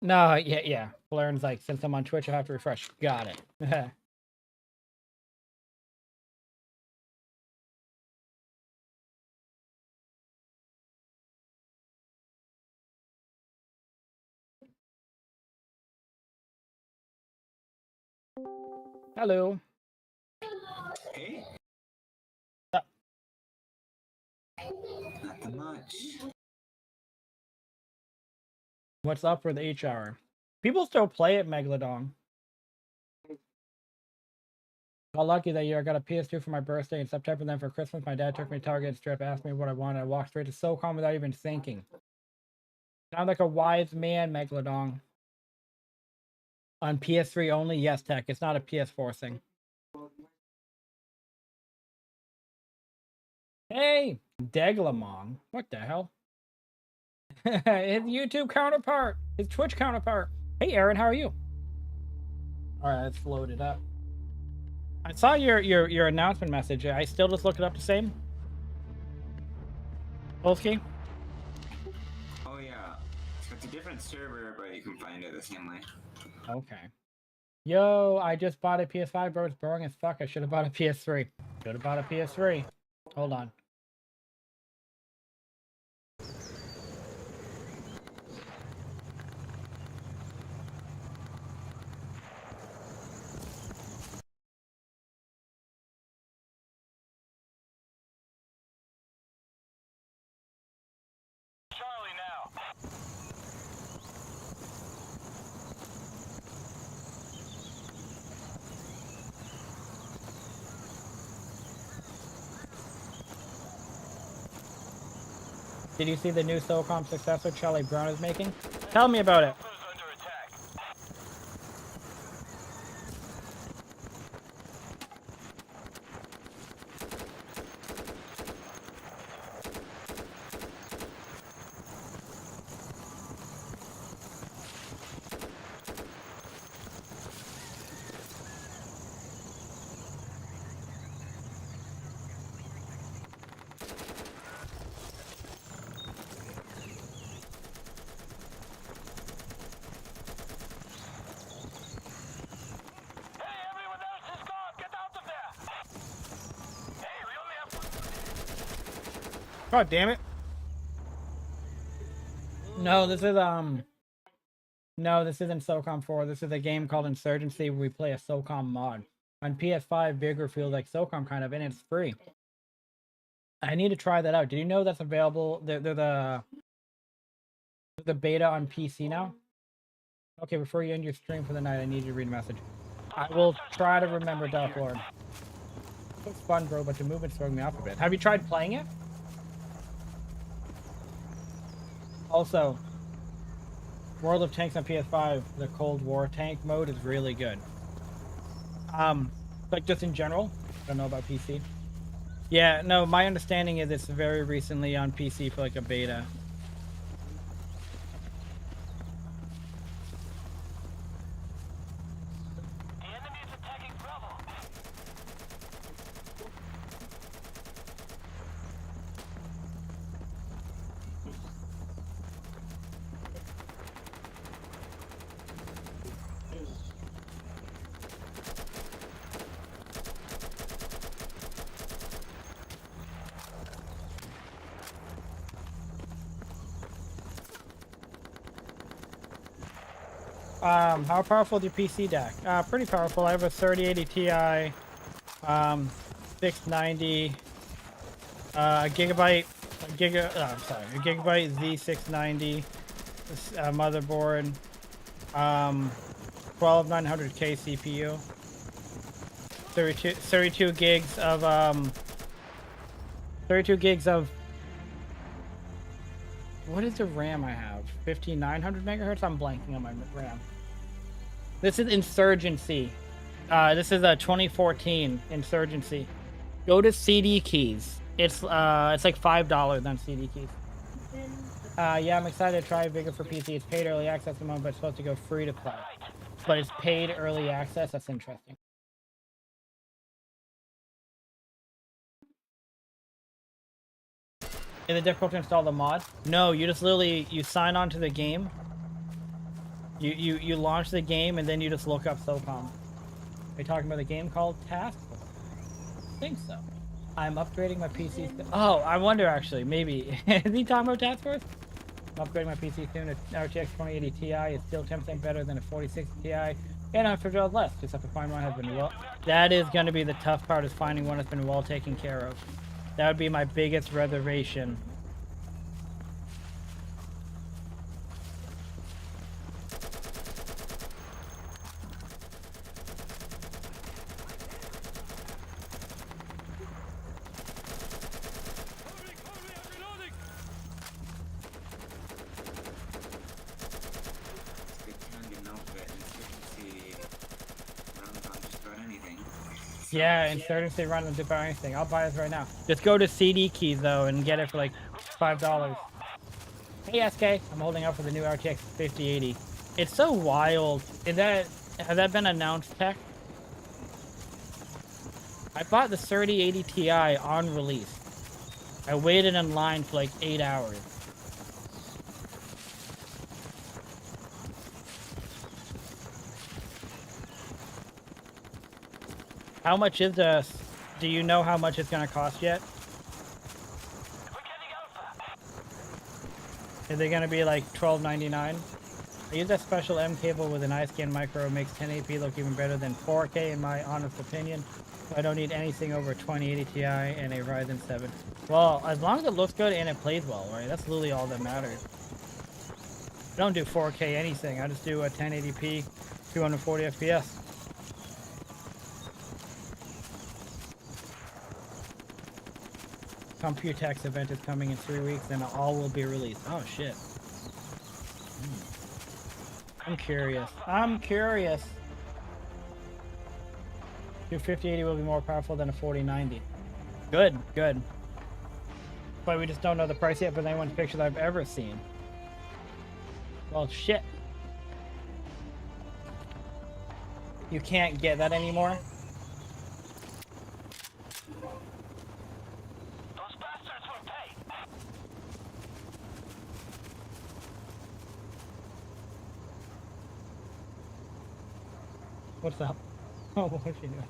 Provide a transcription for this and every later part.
No, yeah. Blairen's like, since I'm on Twitch, I have to refresh. Got it. Hello. Hey. Nothing much. What's up for the H hour? People still play it, Megalodon. Got lucky that year. I got a PS2 for my birthday in September. Then for Christmas, my dad took me to Target strip, asked me what I wanted. I walked straight to SOCOM without even thinking. Sound like a wise man, Megalodon. On PS3 only? Yes, Tech. It's not a PS4 thing. Hey, Deglamong. What the hell? His YouTube counterpart. His Twitch counterpart. Hey, Aaron, how are you? All right, let's load it up. I saw your announcement message. I still just look it up the same. Polsky? Oh yeah, so it's a different server, but you can find it the same way. Okay. Yo, I just bought a PS5, bro. It's boring as fuck. I should have bought a PS3. Should have bought a PS3. Hold on. Did you see the new SOCOM successor Charlie Brown is making? Tell me about it. God damn it. No, this is no, this isn't SOCOM 4. This is a game called Insurgency where we play a SOCOM mod. On PS5, Vigor feels like SOCOM kind of, and it's free. I need to try that out. Did you know that's available? They're the beta on PC now? Okay, before you end your stream for the night, I need you to read a message. I will try to remember Dark Lord. It's fun, bro, but the movement's throwing me off a bit. Have you tried playing it? Also, World of Tanks on PS5, the Cold War tank mode is really good. Like just in general, I don't know about PC. Yeah, no, my understanding is it's very recently on PC for like a beta. How powerful is your PC deck? Pretty powerful. I have a 3080 Ti, 690, a gigabyte Z690 motherboard, 12900K CPU, 32 gigs of what is the RAM I have? 5900 megahertz? I'm blanking on my RAM. This is Insurgency. This is a 2014 Insurgency. Go to CD keys. It's like $5 on CD keys. Yeah, I'm excited to try Vigor for PC. It's paid early access at the moment, but it's supposed to go free to play. But it's paid early access. That's interesting. Is it difficult to install the mod? No, you just literally, you sign on to the game. You launch the game and then you just look up SOCOM. Are you talking about a game called Task Force? I think so. I'm upgrading my PC. Oh, I wonder actually, maybe. Is he talking about Task Force? I'm upgrading my PC soon. An RTX 2080 Ti is still 10% better than a 4060 Ti. And I'm for less, just have to find one that has been well. That is going to be the tough part, is finding one that's been well taken care of. That would be my biggest reservation. Yeah, Insurgency run will do about anything. I'll buy this right now. Just go to CD Keys though and get it for like $5. Hey SK, I'm holding out for the new RTX 5080. It's so wild. Has that been announced, tech? I bought the 3080 Ti on release. I waited in line for like 8 hours. How much is this? Do you know how much it's gonna cost yet? Is it gonna be like $12.99? I use that special M cable with an iScan micro. It makes 1080p look even better than 4K in my honest opinion. So I don't need anything over 2080 Ti and a Ryzen 7. Well, as long as it looks good and it plays well, right? That's literally all that matters. I don't do 4K anything. I just do a 1080p, 240 FPS. Computex event is coming in 3 weeks and all will be released. Oh shit. I'm curious. I'm curious. Your 5080 will be more powerful than a 4090. Good, good. But we just don't know the price yet for anyone's pictures I've ever seen. Well, shit. You can't get that anymore? What's up? Oh, what's she doing?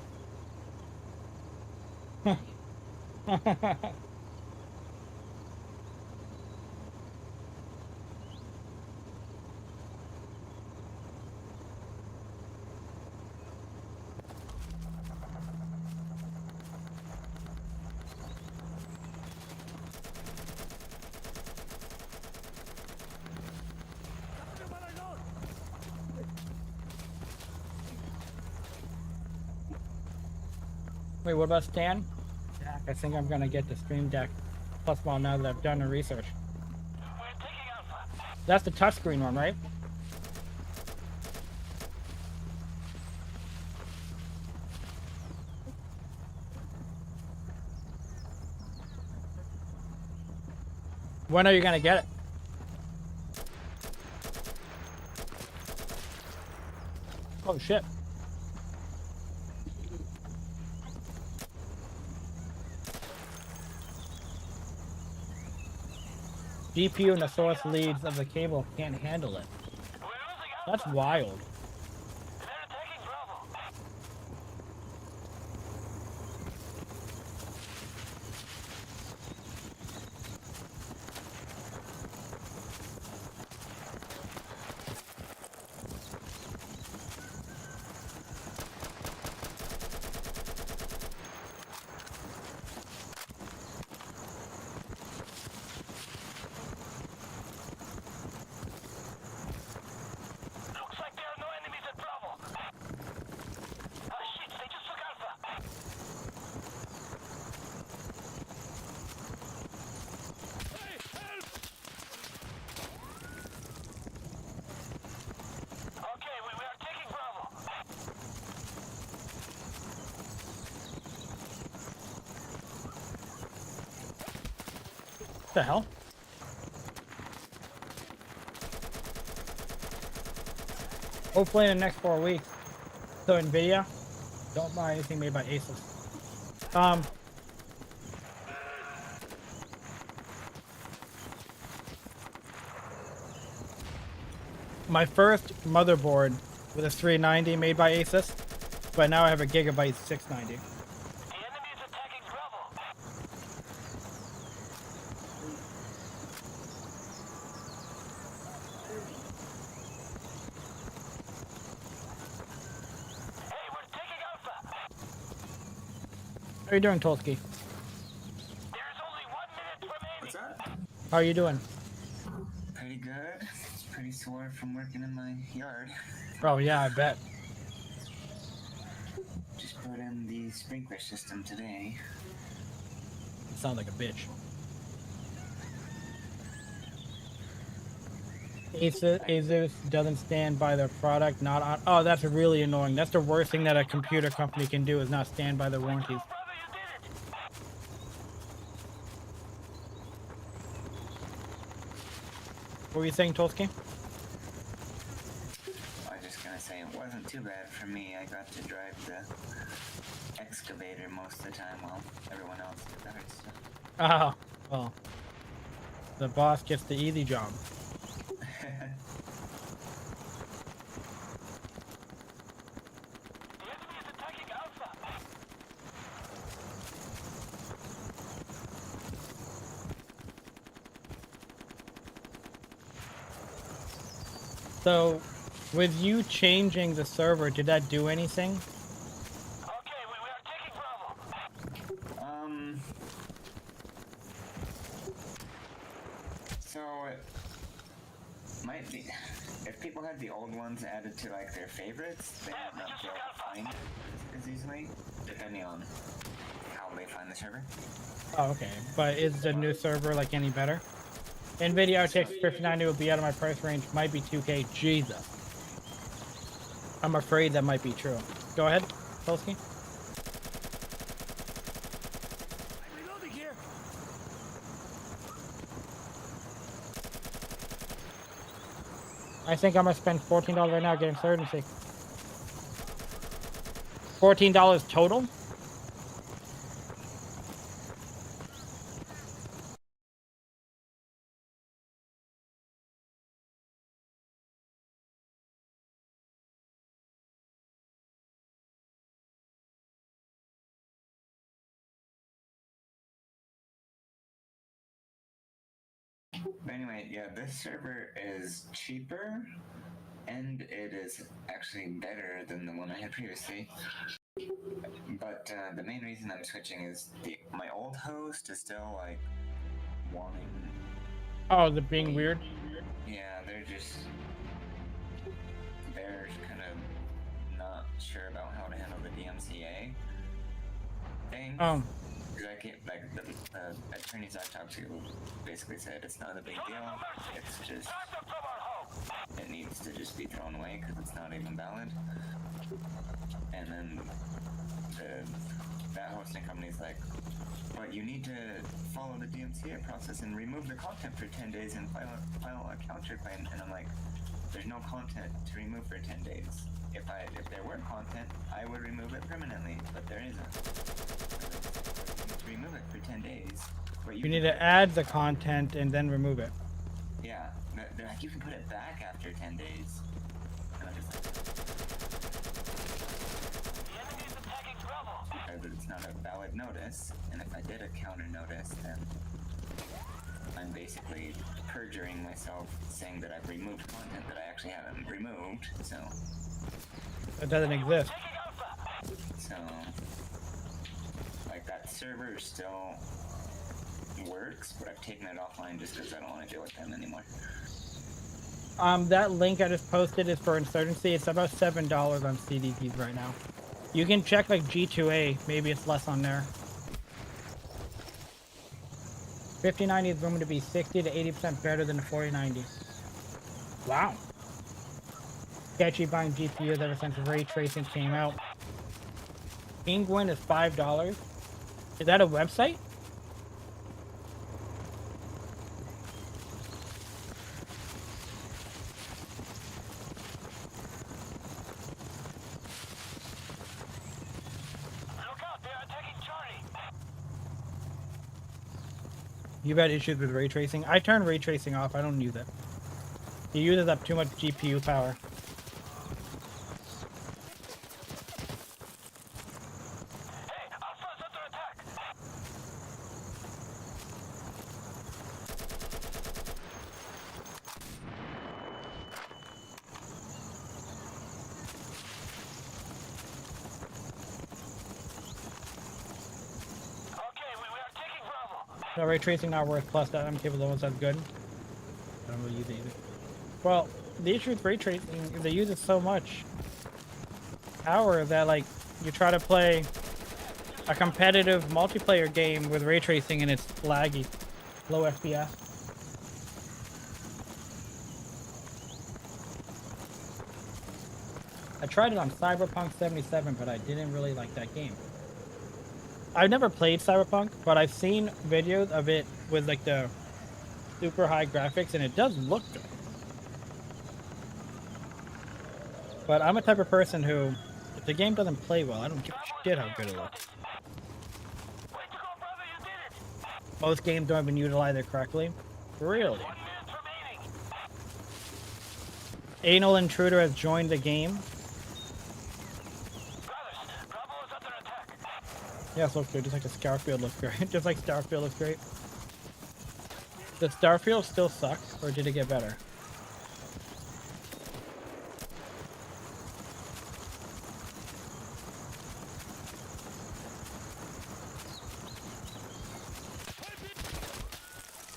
Wait, what about Stan? Jack, I think I'm gonna get the Stream Deck Plus Ball now that I've done the research. That's the touchscreen one, right? When are you gonna get it? Oh shit. GPU and the source leads of the cable can't handle it. That's wild. What the hell? Hopefully in the next 4 weeks. So Nvidia, don't buy anything made by Asus. my first motherboard was a 390 made by Asus, but now I have a Gigabyte 690. The enemy is attacking Bravo. Hey, we're taking Alpha. How are you doing, Tolsky? There's only 1 minute remaining. What's that? How are you doing? Pretty good. Pretty sore from working in my yard. Oh yeah, I bet. Just put in the sprinkler system today. You sound like a bitch. Asus doesn't stand by their product, not on. Oh, that's really annoying. That's the worst thing that a computer company can do, is not stand by their warranties. Brother, you did it. What were you saying, Tolsky? I was just gonna say it wasn't too bad for me. I got to drive the excavator most of the time while everyone else did other stuff. Oh, well. The boss gets the easy job. The enemy is attacking Alpha. So, with you changing the server, did that do anything? Okay, we are taking Bravo. So it might be if people had the old ones added to like their favorites, they might not be able to find it as easily, depending on how they find the server. Oh, okay. But is the new server like any better? NVIDIA RTX 5090 will be out of my price range. Might be 2K. Jesus. I'm afraid that might be true. Go ahead, Polsky. Reloading here. I think I'm gonna spend $14 right now getting Insurgency. $14 total? But anyway, yeah, this server is cheaper, and it is actually better than the one I had previously. But the main reason I'm switching is my old host is still like wanting. Oh, the being weird? Yeah, they're kind of not sure about how to handle the DMCA thing. Oh. Because I can't, like, the attorneys I talked to basically said it's not a big deal. It's just, Time to from our home. it needs to just be thrown away because it's not even valid. And then that hosting company's like, but you need to follow the DMCA process and remove the content for 10 days and file a counterclaim. And I'm like, there's no content to remove for 10 days. If there were content, I would remove it permanently, but there isn't. To remove it for 10 days. But You need to add the content and then remove it. Yeah, they're like, you can put it back after 10 days. And I'm just like, The enemy is attacking Bravo. because it's not a valid notice, and if I did a counter notice, then I'm basically perjuring myself, saying that I've removed content that I actually haven't removed, so, It doesn't exist. Taking Alpha. so, like, that server still works, but I've taken it offline just because I don't want to deal with them anymore. That link I just posted is for Insurgency. It's about $7 on CDPs right now. You can check like G2A, maybe it's less on there. 5090 is rumored to be 60 to 80% better than the 4090. Wow. Sketchy buying GPUs ever since ray tracing came out. Penguin is $5. Is that a website? Look out, they are attacking Charlie. You've had issues with ray tracing? I turn ray tracing off. I don't use it. He uses up too much GPU power. Hey, Alpha's under attack. Okay, we are taking Bravo. No, ray tracing not worth plus that I'm capable of, that's good. I don't really use it either. Well, the issue with ray tracing is they use it so much power that like you try to play a competitive multiplayer game with ray tracing and it's laggy, low FPS. I tried it on Cyberpunk 77, but I didn't really like that game. I've never played Cyberpunk, but I've seen videos of it with like the super high graphics, and it does look good. But I'm a type of person who, if the game doesn't play well, I don't give a shit how good it looks. Way to go, brother, you did it. Most games don't even utilize it correctly. Really? 1 minute remaining. Anal Intruder has joined the game. Brothers, Bravo is under attack. Yeah, it looks good, just like the Starfield looks great. Just like Starfield looks great. Does Starfield still suck, or did it get better?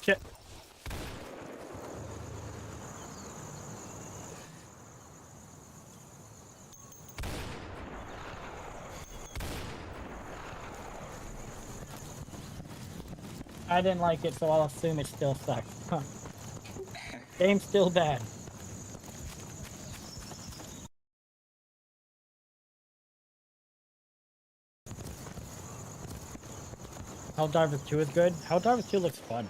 Shit. I didn't like it, so I'll assume it still sucks. Huh. Game's still bad. Helldivers 2 is good. Helldivers 2 looks fun.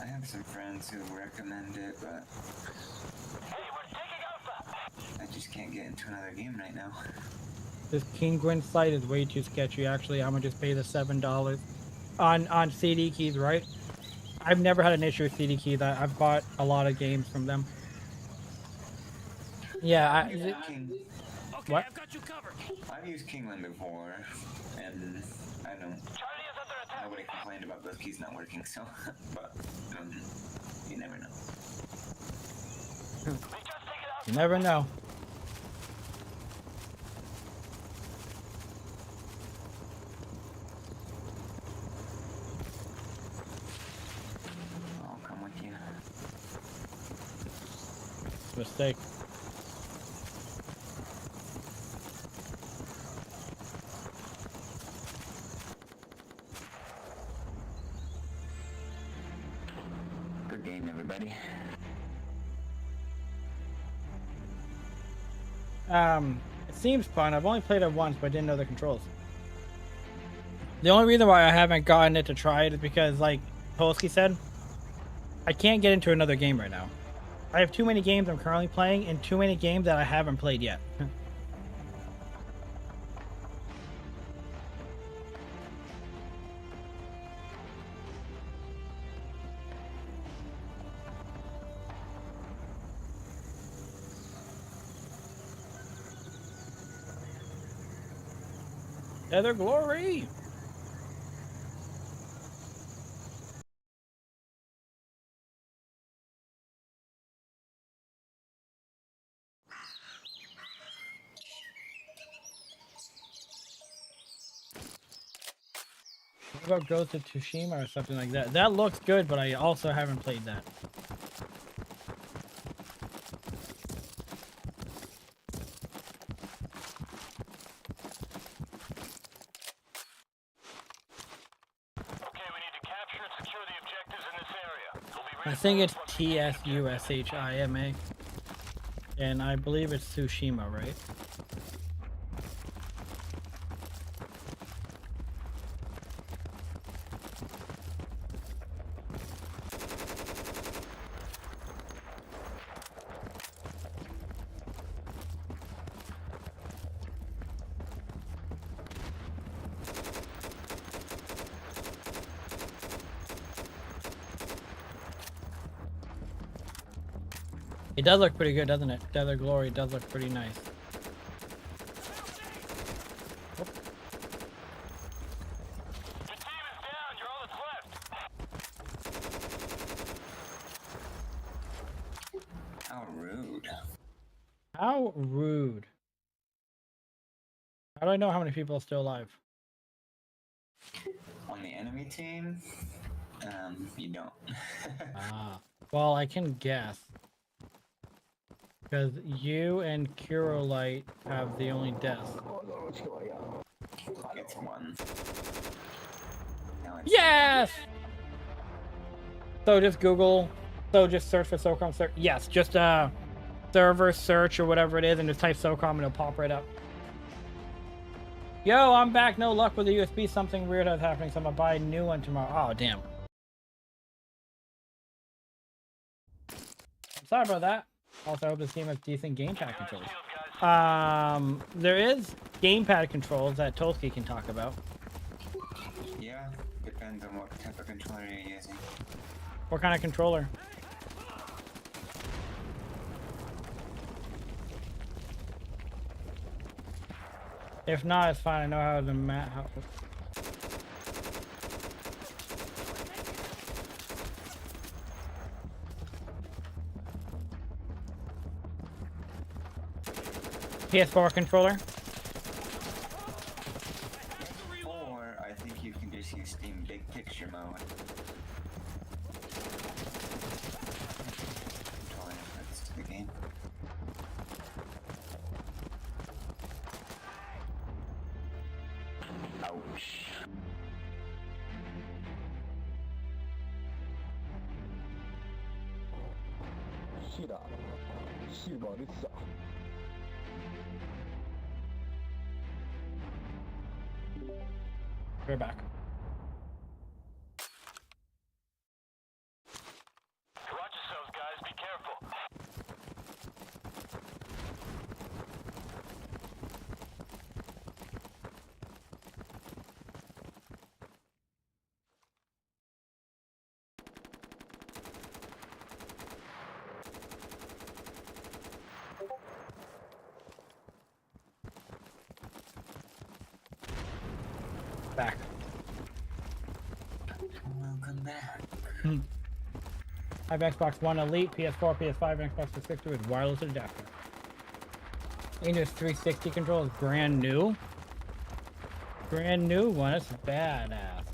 I have some friends who recommend it, but Hey, we're taking Alpha. I just can't get into another game right now. This King Gwyn site is way too sketchy. Actually, I'm gonna just pay the $7 on CD keys, right? I've never had an issue with CD keys. I've bought a lot of games from them. Yeah, King, what? I've got you covered. I've used Kingland before, and I don't. Charlie is under attack. Nobody complained about those keys not working, so. But you never know. We just take it out. You never know. I'll come with you. Mistake. Good game, everybody. It seems fun. I've only played it once, but I didn't know the controls. The only reason why I haven't gotten it to try it is because, like Polsky said, I can't get into another game right now. I have too many games I'm currently playing and too many games that I haven't played yet. Nether Glory! What about Ghost of Tsushima or something like that? That looks good, but I also haven't played that. Okay, we need to capture and secure the objectives in this area. We'll be I think it's TSUSHIMA. And I believe it's Tsushima, right? It does look pretty good, doesn't it? Desert Glory does look pretty nice. Your team is down. You're all that's left. How rude. How rude. How do I know how many people are still alive? On the enemy team, you don't. Ah. Well, I can guess. Because you and Curolight have the only deaths. It's one. Now it's Yes! So just Google, so just search for SOCOM search. Yes, just server search or whatever it is and just type SOCOM and it'll pop right up. Yo, I'm back. No luck with the USB. Something weird is happening, so I'm gonna buy a new one tomorrow. Oh, damn. Sorry about that. Also, I hope this game has decent gamepad controls. There is gamepad controls that Tolsky can talk about. Yeah, depends on what type of controller you're using. What kind of controller? If not, it's fine. I know how to PS4 controller. Or I think you can just use Steam Big Picture mode. Controller inputs to the game. Ouch. We're back. Watch yourselves, guys. Be careful. Back. Welcome back. I have Xbox One Elite, PS4, PS5, and Xbox 360 with wireless adapter. Windows 360 control is brand new. Brand new one. That's badass.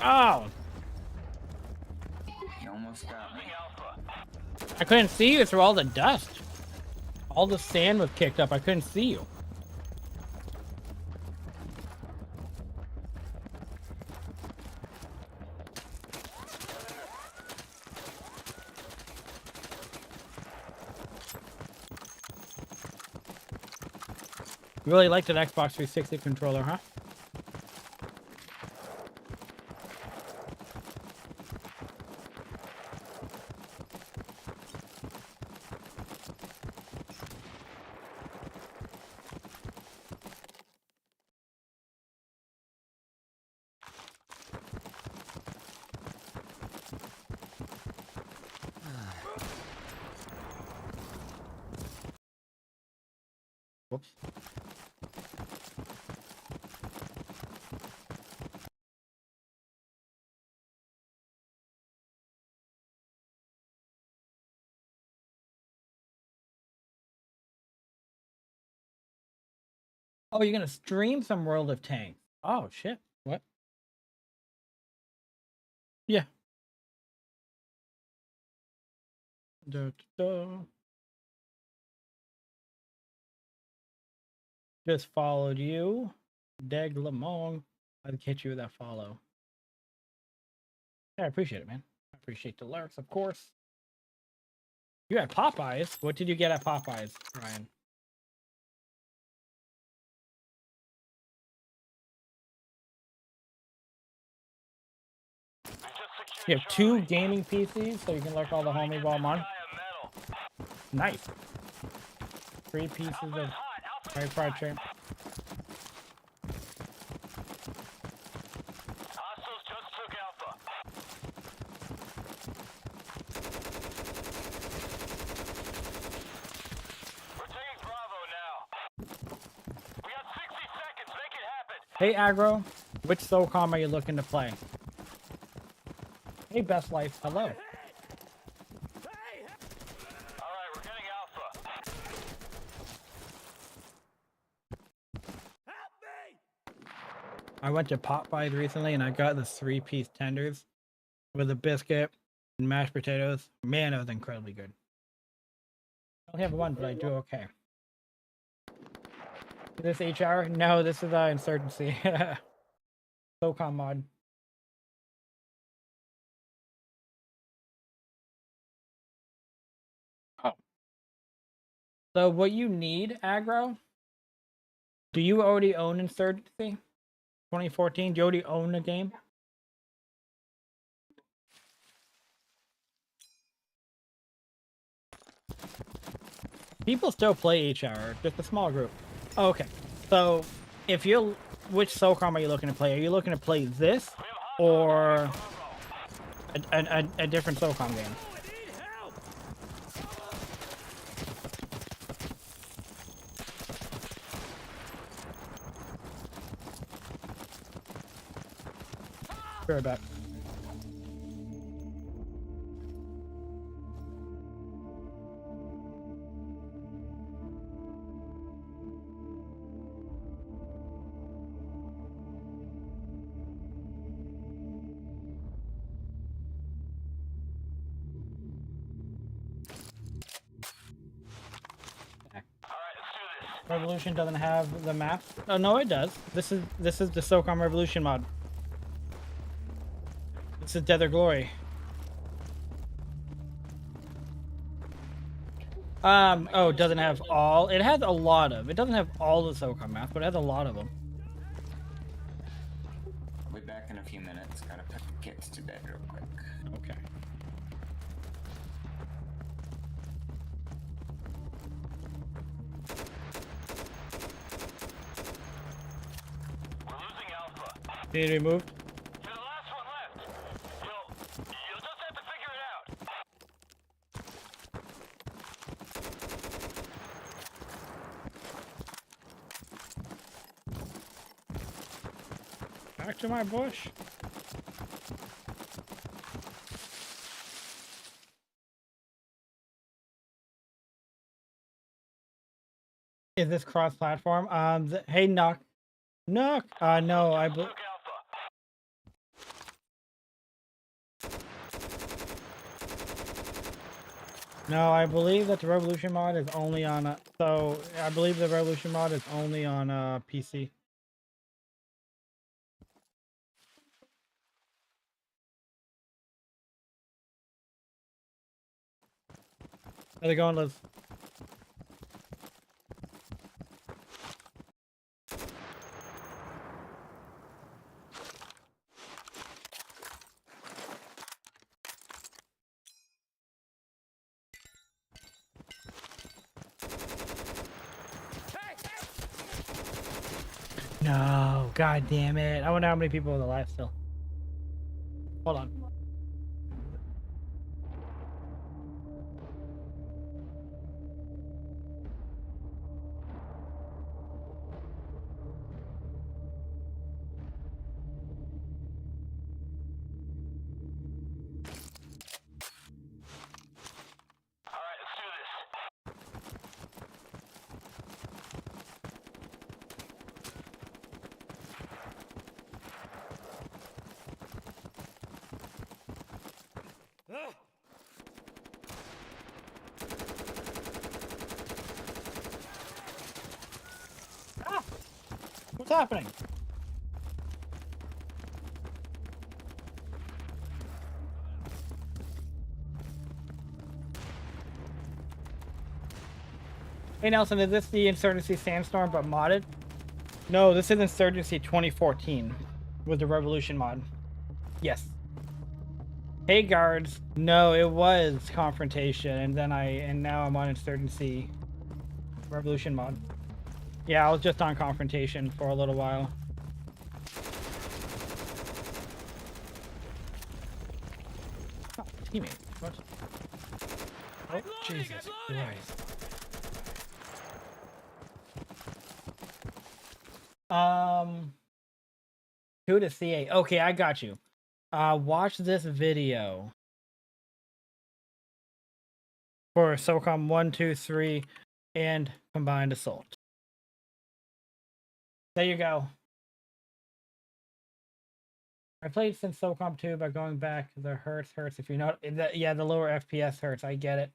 Oh! You almost got me. Alpha. I couldn't see you through all the dust. All the sand was kicked up. I couldn't see you. You really liked an Xbox 360 controller, huh? Whoops. Oh, you're gonna stream some World of Tanks. Oh shit. What? Yeah. Da, da, da. Just followed you. Deg Lamong. I'd catch you with that follow. Yeah, I appreciate it, man. I appreciate the lurks, of course. You had Popeyes. What did you get at Popeyes, Ryan? You have 2 gaming PCs, so you can lurk all the homies while I'm on. Nice. 3 pieces of fried chicken. Hey, Aggro, which SOCOM are you looking to play? Hey, Best Life, hello. Alright, we're getting Alpha. I went to Popeyes recently and I got the 3-piece tenders with a biscuit and mashed potatoes. Man, that was incredibly good. I only have one, but I do okay. Is this HR? No, this is Insurgency. SOCOM mod. Oh. So what you need, Aggro? Do you already own Insurgency? 2014? Do you already own the game? People still play HR, just a small group. Oh, okay. So, if you're... Which SOCOM are you looking to play? Are you looking to play this? Or... a different SOCOM game? Sure about. Revolution doesn't have the map. Oh no, it does. This is the SOCOM Revolution mod. This is Desert Glory. Oh, it doesn't have all. It has a lot of. It doesn't have all the SOCOM maps, but it has a lot of them. I'll be back in a few minutes. Gotta put the kids to bed real quick. Okay. We're losing Alpha. Need to be moved? You're the last one left. You'll just have to figure it out. Back to my bush. Is this cross-platform? Hey, Knock. Knock. No, I believe. Look, Alpha. No, I believe that the Revolution mod is only on. So I believe the Revolution mod is only on PC. How's it going, Liz? No, god damn it. I wonder how many people are alive still. Hold on. Alright, let's do this. Ah! What's happening? Hey Nelson, is this the Insurgency Sandstorm but modded? No, this is Insurgency 2014 with the Revolution mod. Yes. Hey guards. No, it was Confrontation, and now I'm on Insurgency Revolution mod. Yeah, I was just on Confrontation for a little while. Oh, teammate. What? Oh, Jesus Christ. 2 to C8. Okay, I got you. Watch this video for SOCOM 1, 2, 3, and Combined Assault. There you go. I played since SOCOM 2 by going back. The hurts. If you know, yeah, the lower FPS hurts. I get it.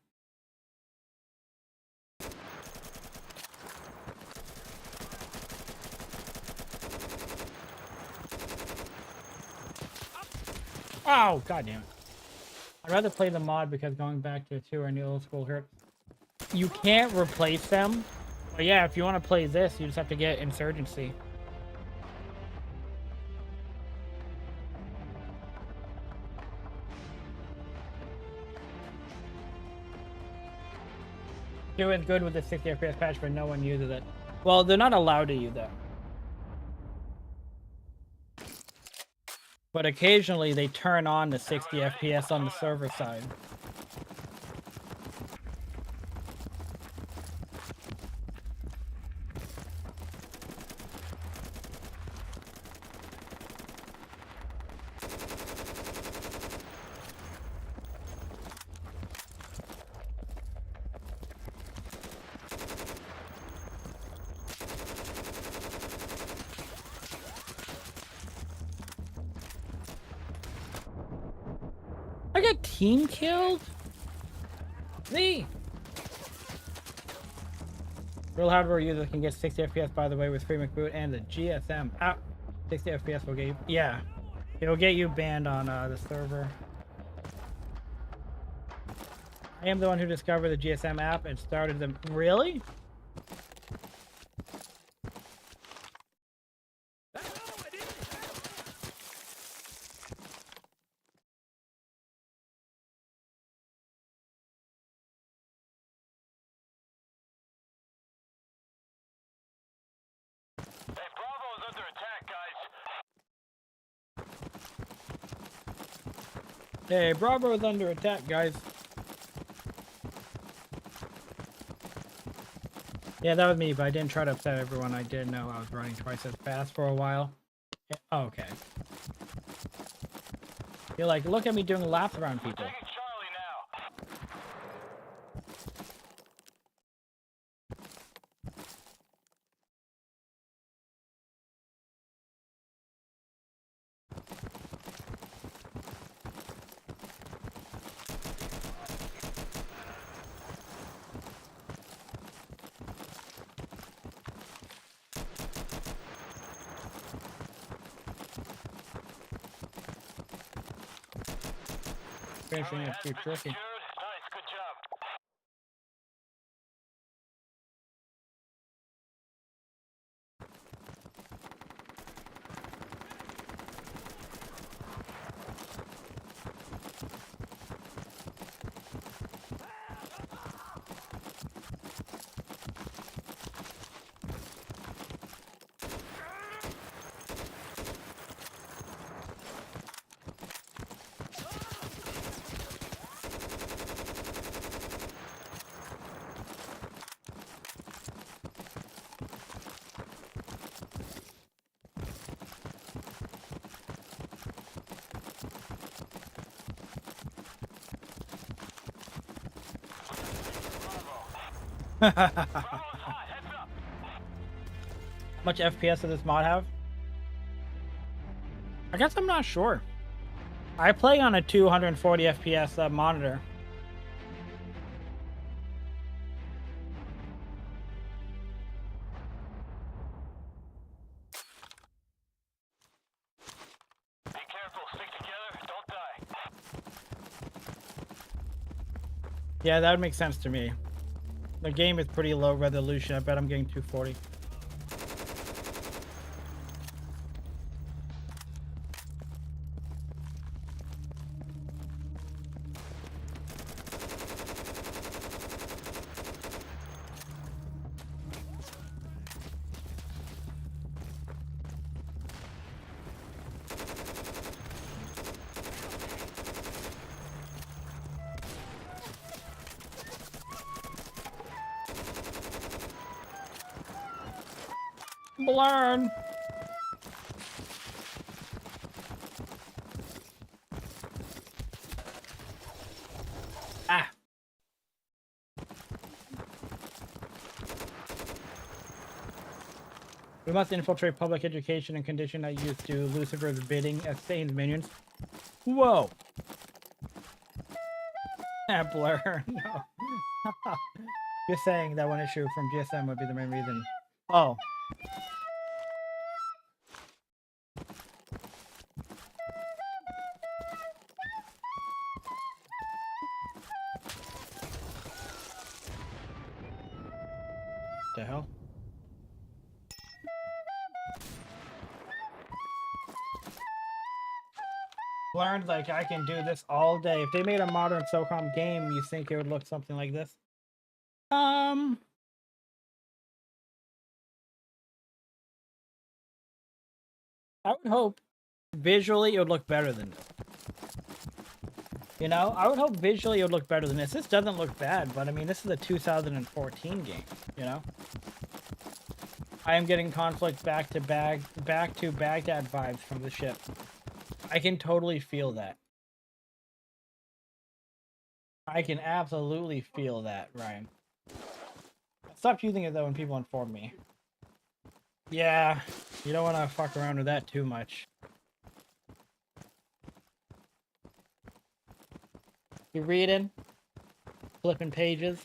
Oh, goddamn it. I'd rather play the mod because going back to 2 or the old school hurts. You can't replace them. But yeah, if you want to play this, you just have to get Insurgency. Two is good with the 60 FPS patch, but no one uses it. Well, they're not allowed to use it. But occasionally they turn on the 60 FPS on the server side. I got team killed? Me! Real hardware user can get 60 FPS, by the way, with free McBoot and the GSM app. 60 FPS will get you, yeah. It'll get you banned on the server. I am the one who discovered the GSM app and started them. Really? Hey, Bravo is under attack, guys. Hey, Bravo is under attack, guys. Yeah, that was me, but I didn't try to upset everyone. I did know I was running twice as fast for a while. Yeah, oh, okay. You're like, look at me doing laps around people. Taking Charlie now. Finishing Charlie is has too been tricky. secured. Nice, good job. Bravo's hot, heads up. How much FPS does this mod have? I guess I'm not sure. I play on a 240 FPS monitor. Be careful, stick together, don't die. Yeah, that would make sense to me. The game is pretty low resolution. I bet I'm getting 240. Learn. We must infiltrate public education and condition that youth do Lucifer's bidding as Satan's minions. Whoa! That blur. No. You're saying that one issue from GSM would be the main reason. Oh. The hell? Learned like I can do this all day. If they made a modern SOCOM game, you think it would look something like this? I would hope visually it would look better than this. You know, I would hope visually it would look better than this. This doesn't look bad, but I mean, this is a 2014 game, you know? I am getting conflict back to Baghdad vibes from the ship. I can totally feel that. I can absolutely feel that, Ryan. I stopped using it though when people inform me. Yeah, you don't want to fuck around with that too much. You're reading, flipping pages.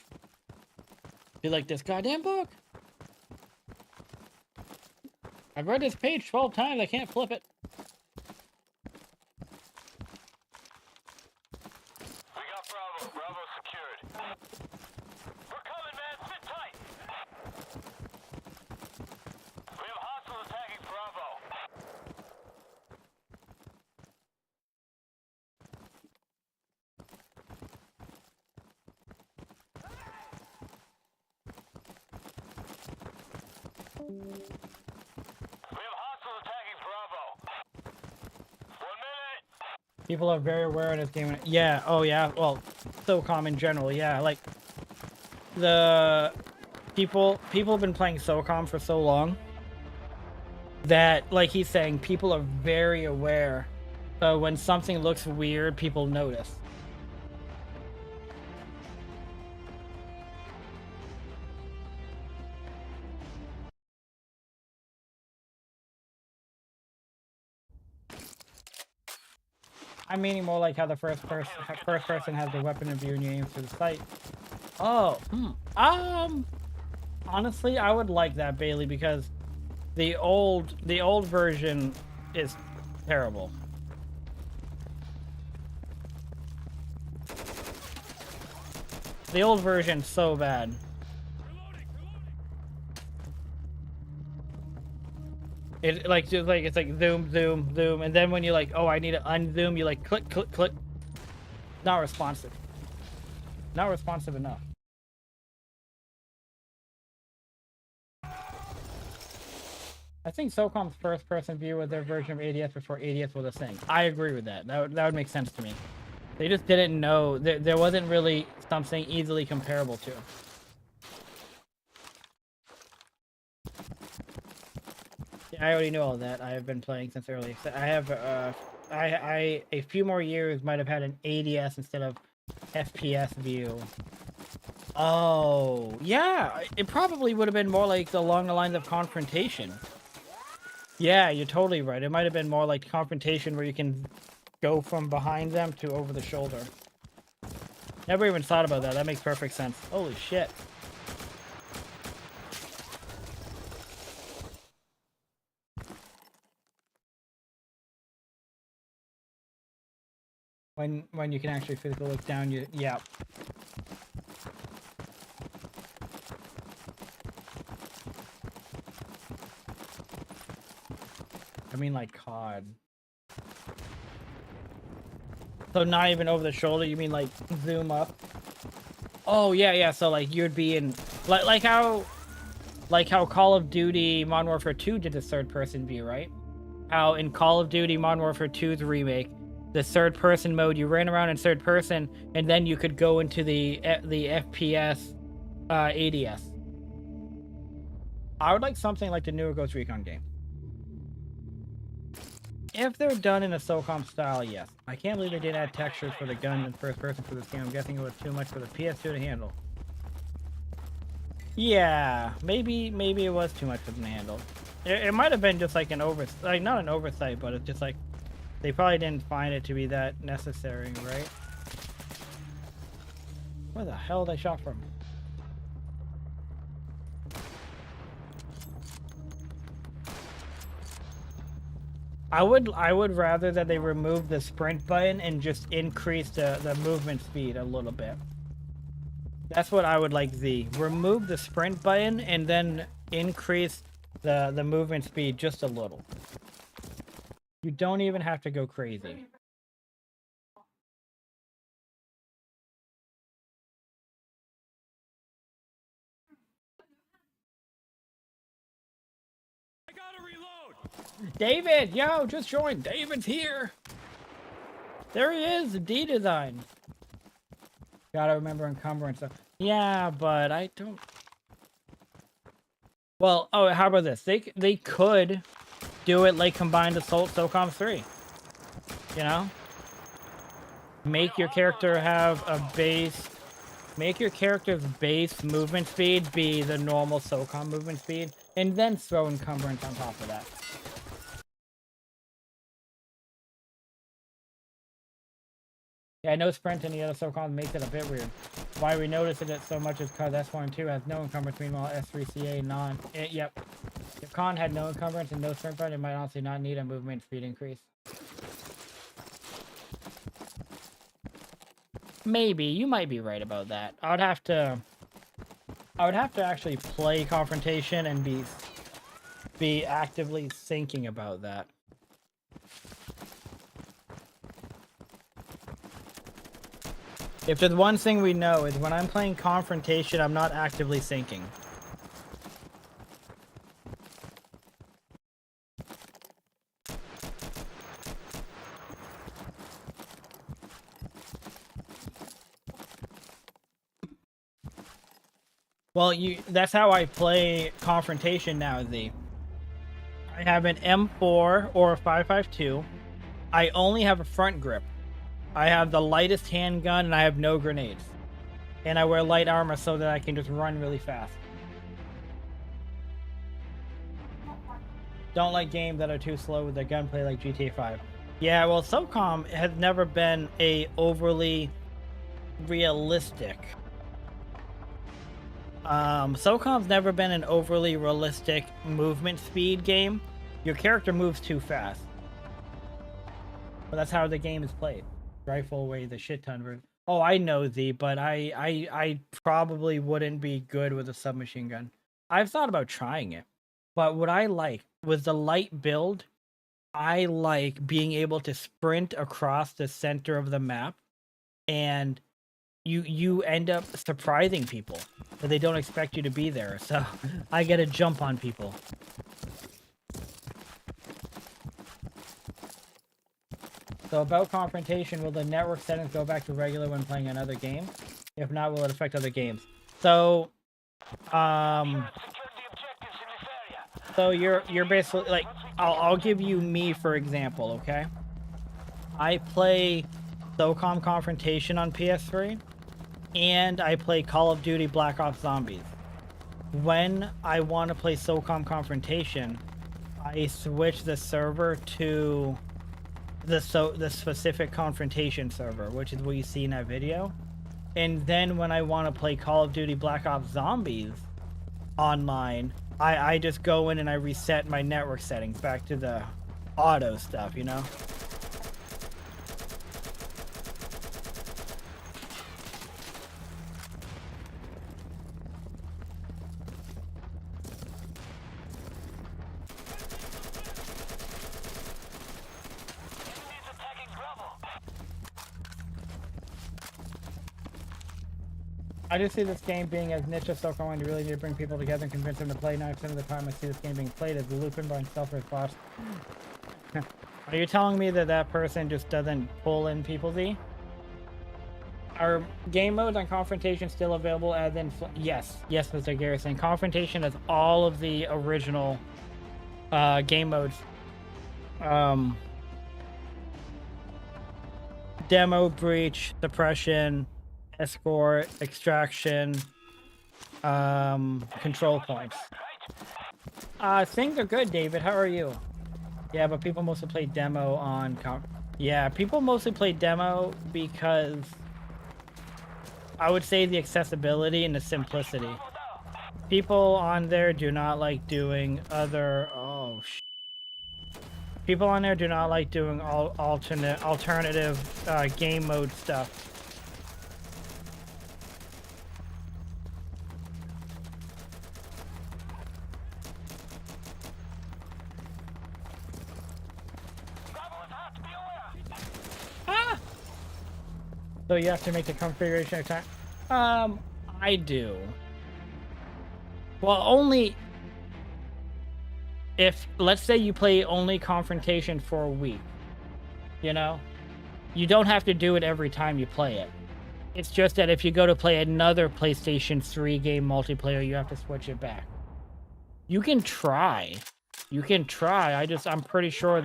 Be like, this goddamn book. I've read this page 12 times, I can't flip it. We got Bravo. Bravo secured. We're coming, man. Sit tight. We have hostiles attacking Bravo. We have hostiles attacking Bravo. 1 minute. People are very aware of this game. Yeah, oh yeah, well, SOCOM in general, yeah. Like, the people have been playing SOCOM for so long that, like he's saying, people are very aware. So when something looks weird, people notice. I'm meaning more like how the first person has the weapon in view and you aim through the sight. Oh, honestly, I would like that, Bailey, because the old version is terrible. The old version's so bad. It's like zoom, zoom, zoom, and then when you're like, oh, I need to unzoom, you like click, click, click. Not responsive. Not responsive enough. I think SOCOM's first-person view was their version of ADS before ADS was a thing. I agree with that. That would make sense to me. They just didn't know. There wasn't really something easily comparable to. Yeah, I already know all that. I have been playing since early. So I have a few more years might have had an ADS instead of FPS view. Oh, yeah. It probably would have been more like along the lines of Confrontation. Yeah, you're totally right. It might have been more like Confrontation where you can go from behind them to over the shoulder. Never even thought about that. That makes perfect sense. Holy shit. When you can actually physically look down, yeah. I mean, like COD. So not even over the shoulder, you mean like zoom up? Oh yeah, so like you'd be in like how Call of Duty Modern Warfare 2 did the third-person view, right? How in Call of Duty Modern Warfare 2's remake, the third-person mode, you ran around in third person, and then you could go into the FPS ADS. I would like something like the newer Ghost Recon game. If they're done in a SOCOM style, yes. I can't believe they didn't add textures for the gun in first person for this game. I'm guessing it was too much for the PS2 to handle. Yeah, maybe it was too much for them to handle. It might have been just like an oversight, like not an oversight, but it's just like they probably didn't find it to be that necessary, right? Where the hell did I shot from? I would rather that they remove the sprint button and just increase the movement speed a little bit. That's what I would like, Z. Remove the sprint button and then increase the movement speed just a little. You don't even have to go crazy. I gotta reload. David, yo, just joined. David's here. There he is, D-Design. Gotta remember encumbrance stuff. Yeah, but I don't... Well, oh, how about this? They could do it like Combined Assault SOCOM 3. You know? Make your character have a base... Make your character's base movement speed be the normal SOCOM movement speed, and then throw encumbrance on top of that. Yeah, no sprint in the other SOCOM makes it a bit weird. Why we notice it so much is because S1 2 has no encumbrance, meanwhile S3CA non... yep. If Con had no encumbrance and no sprint button, it might honestly not need a movement speed increase. Maybe. You might be right about that. I would have to actually play Confrontation and be actively thinking about that. If there's one thing we know is when I'm playing Confrontation, I'm not actively thinking. Well, that's how I play Confrontation now, Z. I have an M4 or a 5.52. I only have a front grip. I have the lightest handgun and I have no grenades. And I wear light armor so that I can just run really fast. Don't like games that are too slow with their gunplay like GTA 5. Yeah, well, SOCOM has never been a overly realistic. SOCOM's never been an overly realistic movement speed game. Your character moves too fast. But that's how the game is played. Rifle away the shit ton version. Oh, I know, Z, but I probably wouldn't be good with a submachine gun. I've thought about trying it. But what I like with the light build, I like being able to sprint across the center of the map, and you end up surprising people, but they don't expect you to be there. So I get to jump on people. So about Confrontation, will the network settings go back to regular when playing another game? If not, will it affect other games? So, so you're basically like, I'll give you me for example, okay? I play SOCOM Confrontation on PS3, and I play Call of Duty Black Ops Zombies. When I want to play SOCOM Confrontation, I switch the server to the specific Confrontation server, which is what you see in that video. And then when I want to play Call of Duty Black Ops Zombies online, I just go in and I reset my network settings back to the auto stuff, you know? I just see this game being as niche as SOCOM, and you really need to bring people together and convince them to play. 9% of the time I see this game being played as looping by self-report bots. Are you telling me that that person just doesn't pull in people, Z? Are game modes on Confrontation still available as in... Yes, Mr. Garrison. Confrontation has all of the original game modes. Demo, breach, suppression, escort, extraction, control points. Things are good, David. How are you? Yeah, but people mostly play demo on yeah, people mostly play demo because I would say the accessibility and the simplicity. People on there do not like doing other people on there do not like doing alternative game mode stuff. Ah! So you have to make the configuration every time? I do. Well, only if, let's say you play only Confrontation for a week, you know? You don't have to do it every time you play it. It's just that if you go to play another PlayStation 3 game multiplayer, you have to switch it back. You can try. You can try. I'm pretty sure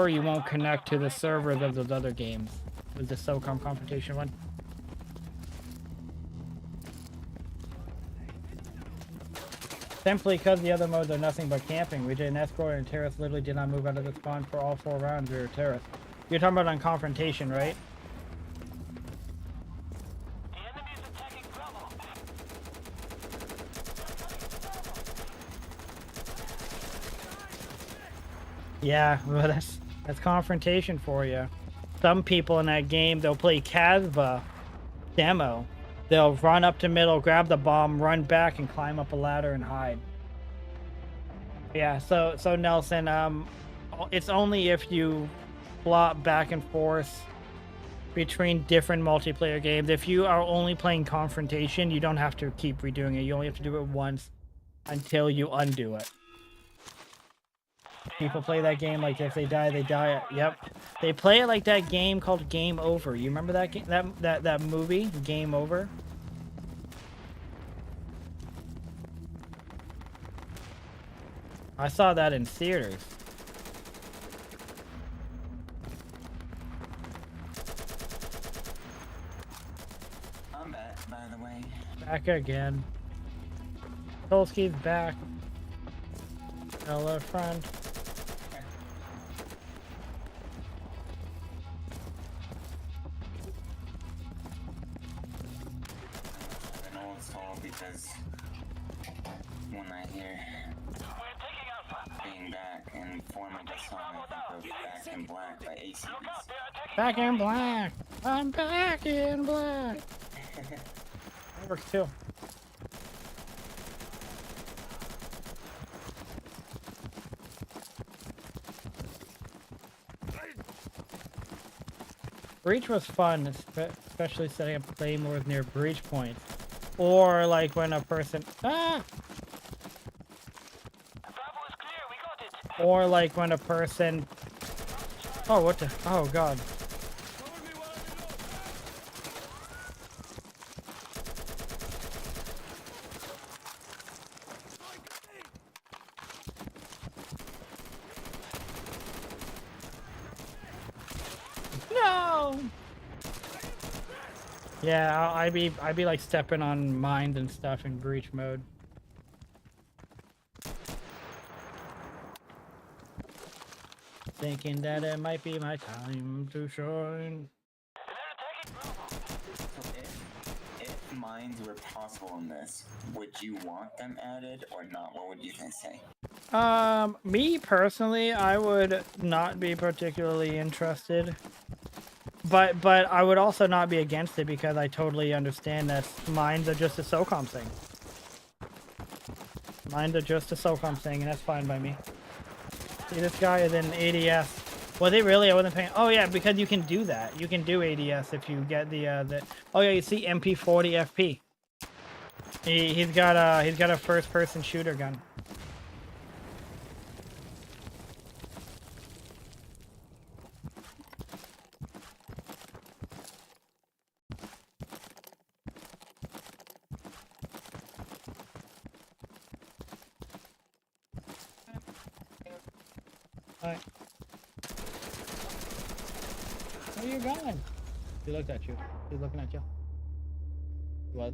you won't connect to the servers of those other games with the SOCOM Confrontation one. Simply because the other modes are nothing but camping. We did an escort and terrorists literally did not move out of the spawn for all 4 rounds. We were terrorists. You're talking about on Confrontation, right? The enemy is attacking Bravo. Yeah, well, that's Confrontation for you. Some people in that game, they'll play Casbah demo. They'll run up to middle, grab the bomb, run back, and climb up a ladder and hide. Yeah, so Nelson, it's only if you flop back and forth between different multiplayer games. If you are only playing Confrontation, you don't have to keep redoing it. You only have to do it once until you undo it. People play that game like if they die, they die. Yep. They play it like that game called Game Over. You remember that game, that movie, Game Over? I saw that in theaters. I'm back, by the way. Back again. Tolsky's back. Hello, friend. An old soul because when I hear being back and forming a song, I think of Back in Black by ACDC. Back in black. I'm back in black. That works too. Breach was fun, especially setting up claymores near breach points. Or like when a person... Ah! Or like when a person... Oh, what the... Oh, God. No! Yeah, I'd be like stepping on mines and stuff in breach mode. Thinking that it might be my time to shine. So if mines were possible in this, would you want them added or not? What would you say? Me personally, I would not be particularly interested. But I would also not be against it because I totally understand that mines are just a SOCOM thing. Mines are just a SOCOM thing, and that's fine by me. See, this guy is in ADS. Was it really? I wasn't paying. Oh yeah, because you can do that. You can do ADS if you get the. Oh yeah, you see MP40 FP. He's got a first-person shooter gun. Alright. Where are you going? He looked at you. He's looking at you. He was.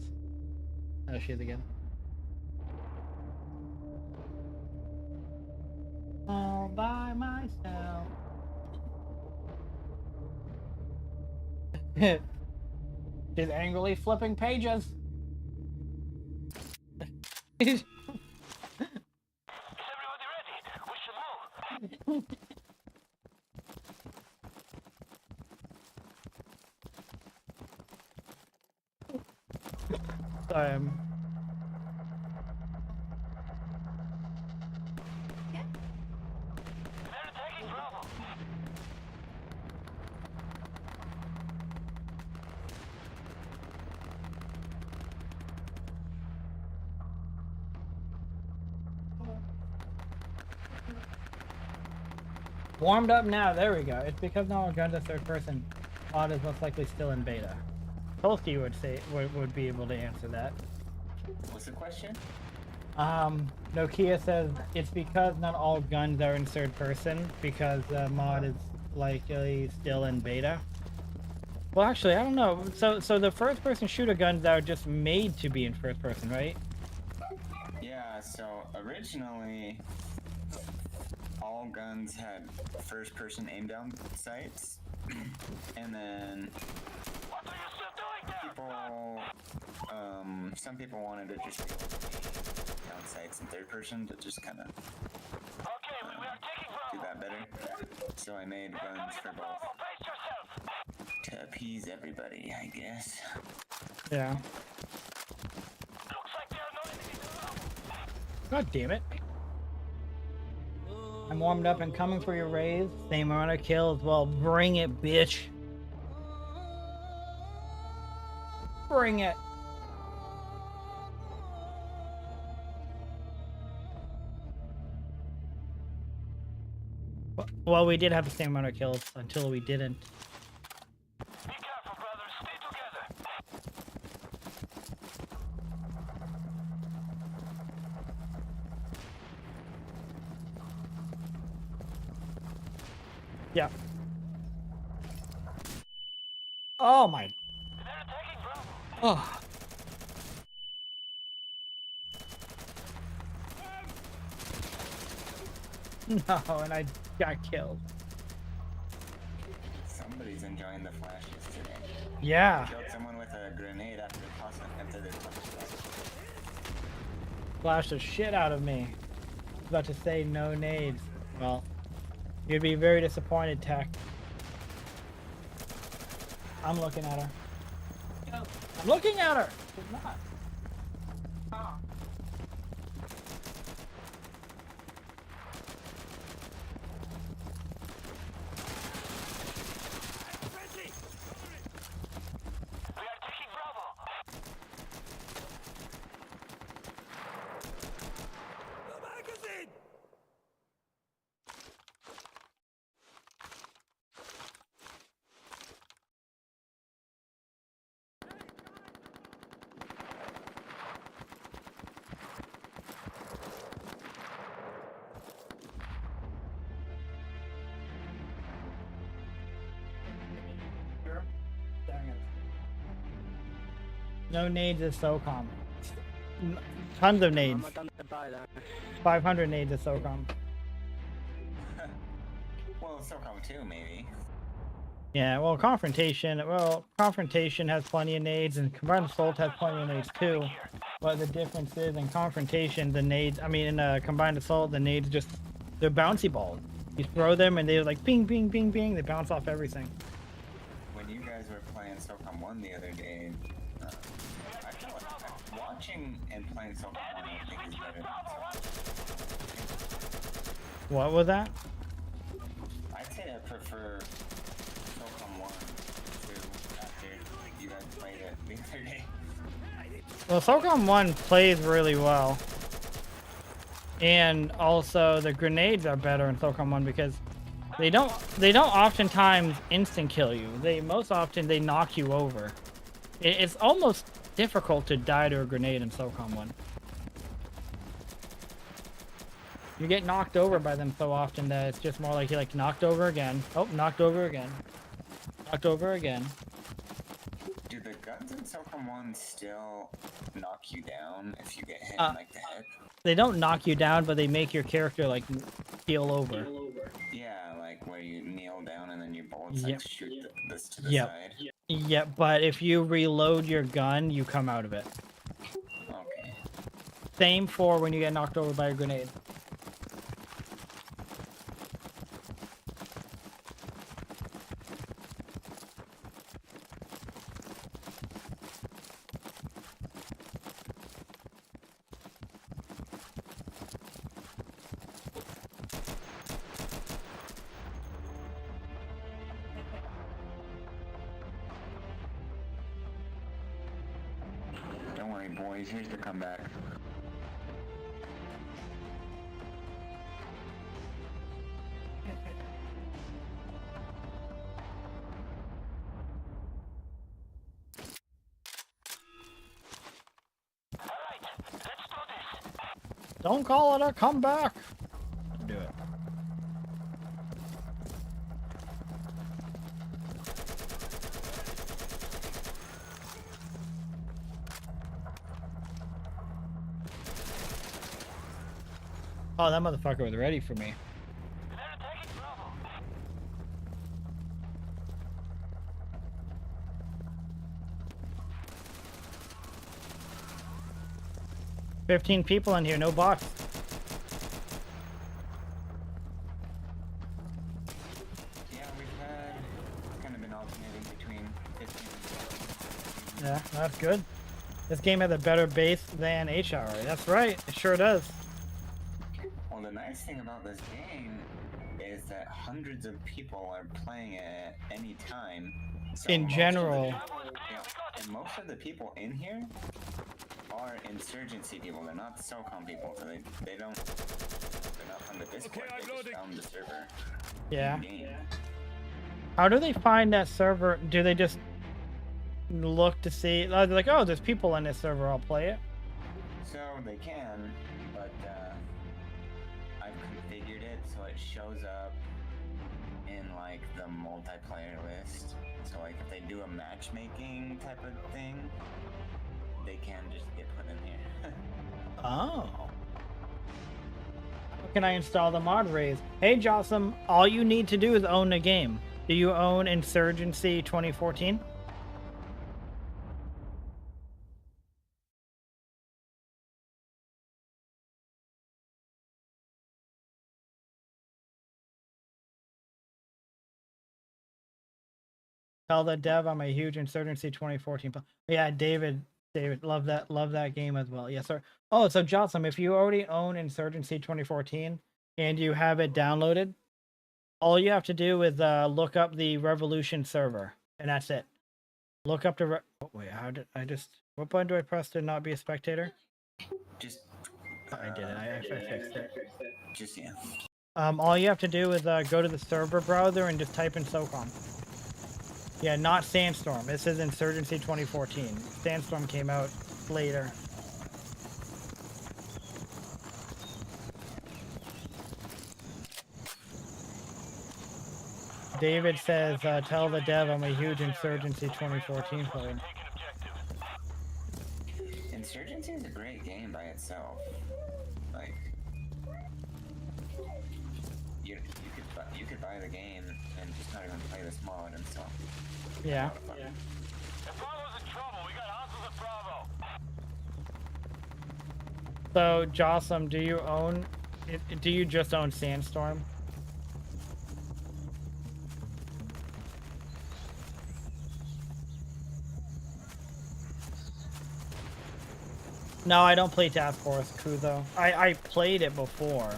Oh, she is again. All by myself. She's angrily flipping pages. Is everybody ready? We should move. Sorry, They're attacking Bravo. warmed up now. There we go. It's because no one guns a third person. Mod is most likely still in beta. Tolsky would say would be able to answer that. What's the question? Nokia says it's because not all guns are in third person because the mod is likely still in beta. Well, actually, I don't know. So the first person shooter guns are just made to be in first person, right? Yeah, so originally all guns had first person aim down sights. And then What are you still doing there? people some people wanted to just be down sights in third person to just kinda Okay, we are taking do Bravo. that better. So I made They're guns coming for to Bravo. both Brace yourself. to appease everybody, I guess. Yeah. Looks like there are no enemies around. God damn it. I'm warmed up and coming for your raise. Same amount of kills. Well, bring it, bitch. Bring it. Well, we did have the same amount of kills until we didn't. Be careful, brothers. Stay together. Yeah. Oh my. They're attacking Bravo. Oh. No, and I got killed. Somebody's enjoying the flashes today. Yeah. Killed someone with a grenade after their Flashed the shit out of me. I was about to say no nades. Well, you'd be very disappointed, Tech. I'm looking at her. I'm looking at her! She's not. Ah. We are taking Bravo. The magazine. Dang it. No nades is SOCOM. Tons of nades. 500 nades is SOCOM. Well, SOCOM II, maybe. Yeah, well, Confrontation has plenty of nades, and Combined Assault has plenty of nades too. But the difference is in Confrontation, the nades, in Combined Assault, the nades they're bouncy balls. You throw them and they're like ping, ping, ping, ping, they bounce off everything. When you guys were playing SOCOM 1 the other day, I feel like watching and playing SOCOM 1 I think is better than SOCOM. What was that? I'd say I prefer SOCOM 1 to after you guys played it the other day. Well, SOCOM 1 plays really well. And also the grenades are better in SOCOM 1 because they don't oftentimes instant kill you. Most often they knock you over. It's almost difficult to die to a grenade in SOCOM 1. You get knocked over by them so often that it's just more like you're like knocked over again. Oh, knocked over again. Knocked over again. Do the guns in SOCOM 1 still knock you down if you get hit in like the head? They don't knock you down, but they make your character like keel over. Yeah, like where you kneel down and then your bullets Yep. like shoot this to the Yep. side. Yeah, but if you reload your gun, you come out of it. Okay. Same for when you get knocked over by a grenade. Don't worry, boys. Here's the comeback. Don't call it a comeback. Do it. Oh, that motherfucker was ready for me. They're attacking Bravo. 15 people in here, no bots. Yeah, we've kind of been alternating between 15 Yeah, that's good. This game has a better base than HR. That's right, it sure does. Well, the nice thing about this game is that hundreds of people are playing it at any time. So In most of the general. people- yeah, and most of the people in here are Insurgency people. They're not SOCOM people, so they're not from the Discord. Okay, I'm They just loading. found the server. Yeah. in-game. How do they find that server? Do they just look to see? They're like, oh, there's people in this server, I'll play it. So they can, but I've configured it so it shows up in like the multiplayer list. So like if they do a matchmaking type of thing, they can just get put in here. Oh. How can I install the mod raise? Hey, Jossum, all you need to do is own the game. Do you own Insurgency 2014? Tell the dev I'm a huge Insurgency 2014. Yeah, David, love that game as well. Yes, sir. Oh, so Jossum, if you already own Insurgency 2014 and you have it downloaded, all you have to do is look up the Revolution server, and that's it. Look up the. Oh, wait, how did I just? What button do I press to not be a spectator? Just I did it. I fixed it. just yeah. All you have to do is go to the server browser and just type in SOCOM. Yeah, not Sandstorm. This is Insurgency 2014. Sandstorm came out later. David says, tell the dev I'm a huge Insurgency 2014 player. Insurgency is a great game by itself. Like you could buy the game and just not even play this mod and stuff. Yeah. If Bravo's in trouble, we got hostiles at Bravo. So, Jossum, do you own... Do you just own Sandstorm? No, I don't play Task Force Crew, though. I played it before.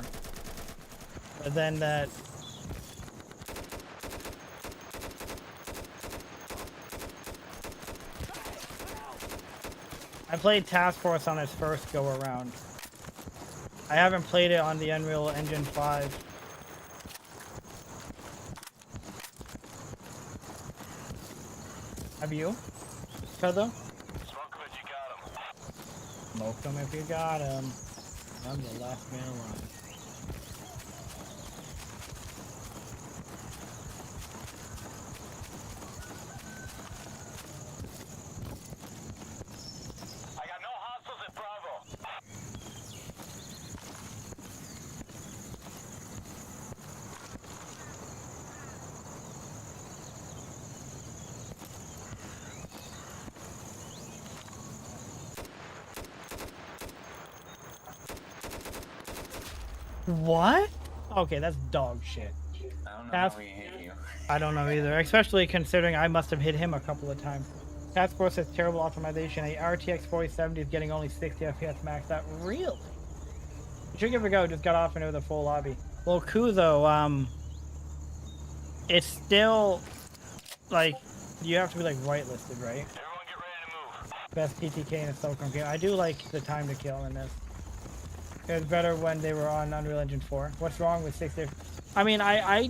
But then that... I played Task Force on its first go around. I haven't played it on the Unreal Engine 5. Have you? Feather? Smoke him if you got him. Smoke them if you got him. I'm the last man alive. I got no hostiles at Bravo. What? Okay, that's dog shit. I don't know Task- how he hit you. I don't know either, especially considering I must have hit him a couple of times. Task Force has terrible optimization. A RTX 4070 is getting only 60 FPS maxed out. Really? You should give it a go. Just got off into the full lobby. Well, Kuzo, it's still like you have to be like whitelisted, right? Everyone get ready to move. Best PTK in a SOCOM game. I do like the time to kill in this. It was better when they were on Unreal Engine 4. What's wrong with 60? I mean, I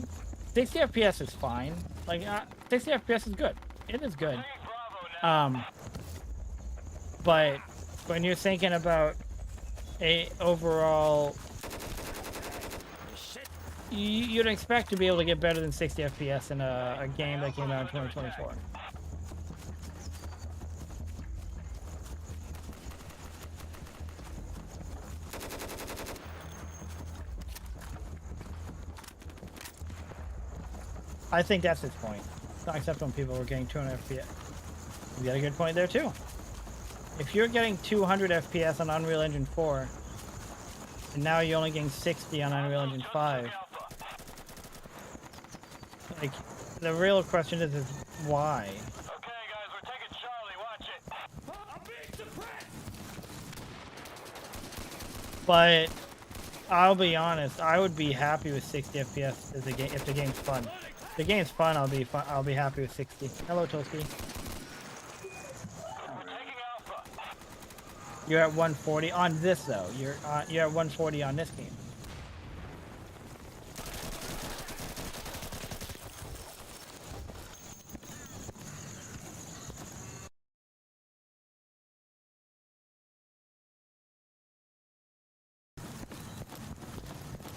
60 FPS is fine. Like 60 FPS is good. It is good. Taking Bravo now. But when you're thinking about a overall, you'd expect to be able to get better than 60 FPS in a game that came out in 2024. I think that's his point. It's not acceptable when people were getting 200 FPS. You got a good point there too. If you're getting 200 FPS on Unreal Engine 4, and now you're only getting 60 on Unreal Engine 5, like, the real question is why? Okay, guys, we're taking Charlie. Watch it. I'm being suppressed. But I'll be honest, I would be happy with 60 FPS as a game if the game's fun. If the game's fun, I'll be happy with 60. Hello, Toasty. We're taking Alpha. You're at 140 on this though. You're at 140 on this game.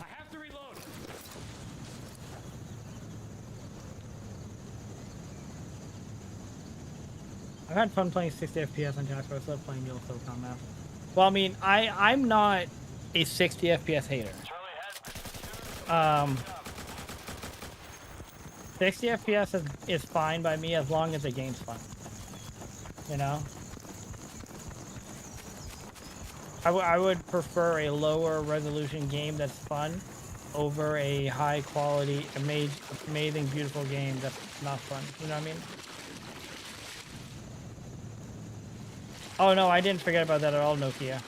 I have to reload. I've had fun playing 60 FPS on Task Force. I love playing Yellow SOCOM now. Well, I mean, I'm not a 60 FPS hater. Charlie has 60 FPS is fine by me as long as the game's fun. You know? I would prefer a lower resolution game that's fun over a high quality, amazing, beautiful game that's not fun. You know what I mean? Oh no, I didn't forget about that at all, Nokia.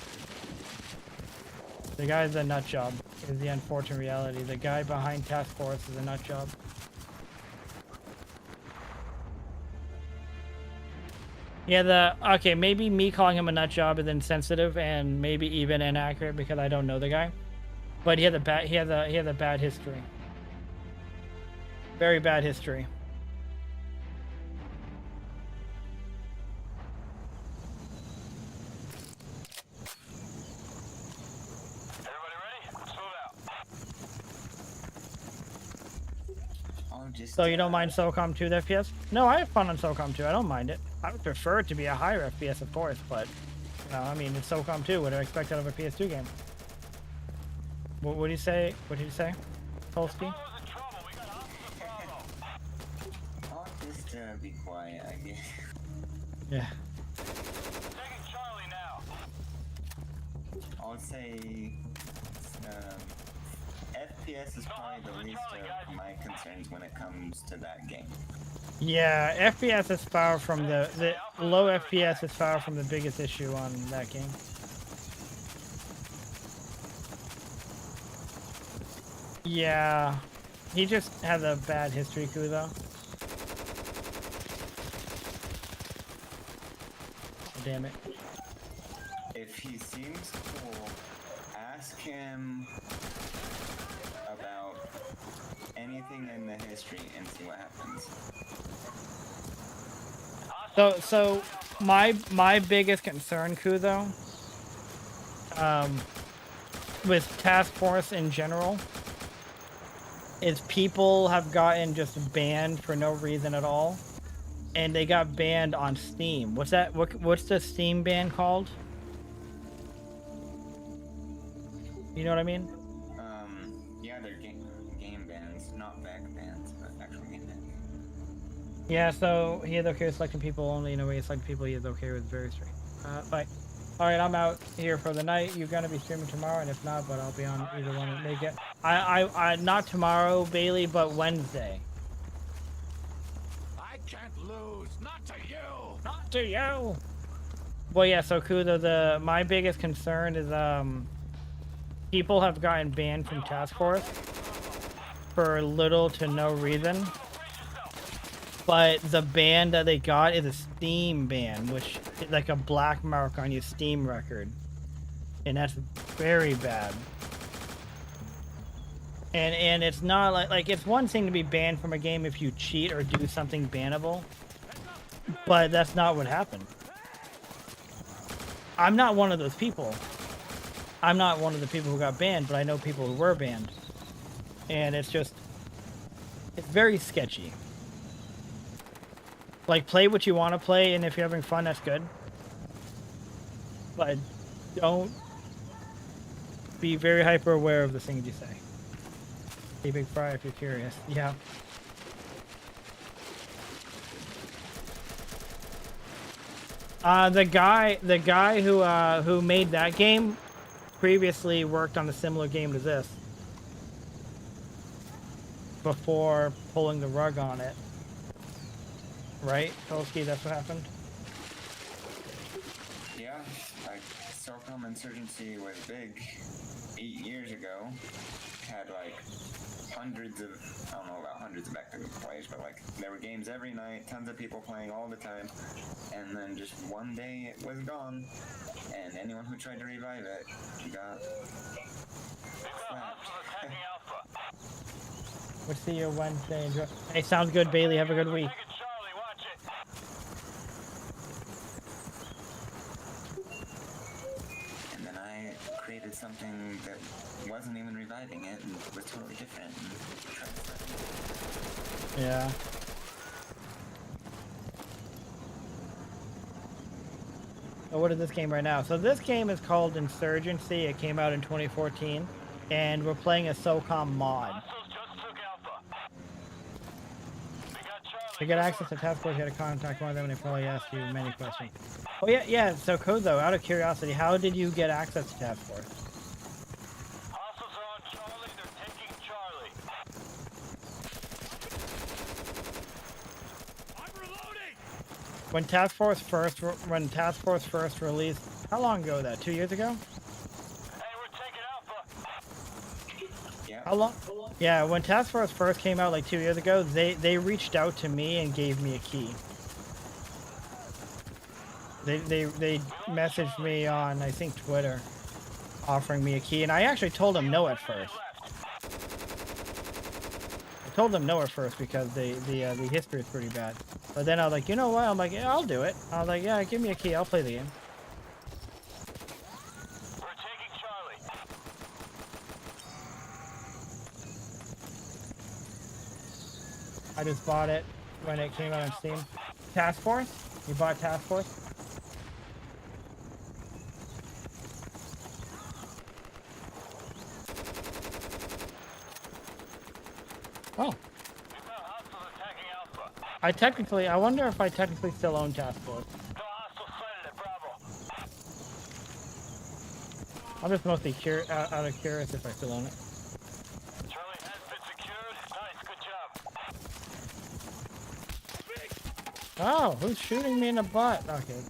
The guy's a nut job, is the unfortunate reality. The guy behind Task Force is a nut job. Yeah, okay, maybe me calling him a nut job is insensitive and maybe even inaccurate because I don't know the guy. But he has a bad history. Very bad history. Everybody ready? Let's move out. I'll just, So you don't mind SOCOM 2 the FPS? No, I have fun on SOCOM 2. I don't mind it. I would prefer it to be a higher FPS, of course, but you know, I mean, it's SOCOM 2. What do I expect out of a PS2 game? What did you say? What did you say, Polsky? Bravo's in trouble. We got Alpha Bravo. I'll just be quiet, I guess. Yeah. Taking Charlie now. I'll say FPS is probably the least of my concerns when it comes to that game. Yeah, FPS is far from the low FPS is far from the biggest issue on that game. Yeah, he just has a bad history, Kuzo. Oh, damn it. If he seems cool, ask him about anything in the history and see what happens. So my biggest concern, Kuzo, with Task Force in general, is people have gotten just banned for no reason at all, and they got banned on Steam. What's that? What's the Steam ban called? You know what I mean? Yeah, they're game bans, not back bans, but actual game bans. Yeah, so he is okay with selecting people only in a way he selecting people he is okay with very straight. Bye. All right, I'm out here for the night. You're gonna be streaming tomorrow, and if not, but I'll be on either one and make it. I not tomorrow, Bailey, but Wednesday. I can't lose, not to you. Not to you. Well, yeah. So Kudo, my biggest concern is people have gotten banned from Task Force for little to no reason. But the ban that they got is a Steam ban, which is like a black mark on your Steam record. And that's very bad. And it's not like it's one thing to be banned from a game if you cheat or do something bannable. But that's not what happened. I'm not one of those people. I'm not one of the people who got banned, but I know people who were banned. And it's very sketchy. Like, play what you want to play, and if you're having fun, that's good. But don't be very hyper aware of the things you say. Hey, Big Fry, if you're curious. Yeah. The guy who made that game previously worked on a similar game to this before pulling the rug on it. Right, Polsky, that's what happened? Yeah, like, SOCOM Insurgency was big 8 years ago. Had, like, hundreds of, I don't know about hundreds of active players, but, like, there were games every night, tons of people playing all the time, and then just one day it was gone, and anyone who tried to revive it got slapped. We'll see you Wednesday. Enjoy. Hey, sounds good, Bailey. Have a good week. And then I created something that wasn't even reviving it and was totally different. And Yeah. So what is this game right now? So this game is called Insurgency. It came out in 2014, and we're playing a SOCOM mod. To get access to Task Force, you had to contact one of them, and they probably asked you many questions. Oh yeah. So Kozo, out of curiosity, how did you get access to Task Force? Hostiles are on Charlie. They're taking Charlie. I'm reloading. When Task Force first released, how long ago was that? 2 years ago? Hey, we're taking Alpha. yeah. How long? Yeah, when Task Force first came out like 2 years ago, they reached out to me and gave me a key. They messaged me on, I think, Twitter, offering me a key, and I actually told them no at first. I told them no at first because the history is pretty bad. But then I was like, you know what? I'm like, yeah, I'll do it. I was like, yeah, give me a key. I'll play the game. We're taking Charlie. I just bought it when it came out on Steam. Task Force? You bought Task Force? Oh. I wonder if I technically still own Task Force. I'm just mostly out of curious if I still own it. Charlie has been secured. Nice, good job. Oh, who's shooting me in the butt? Okay.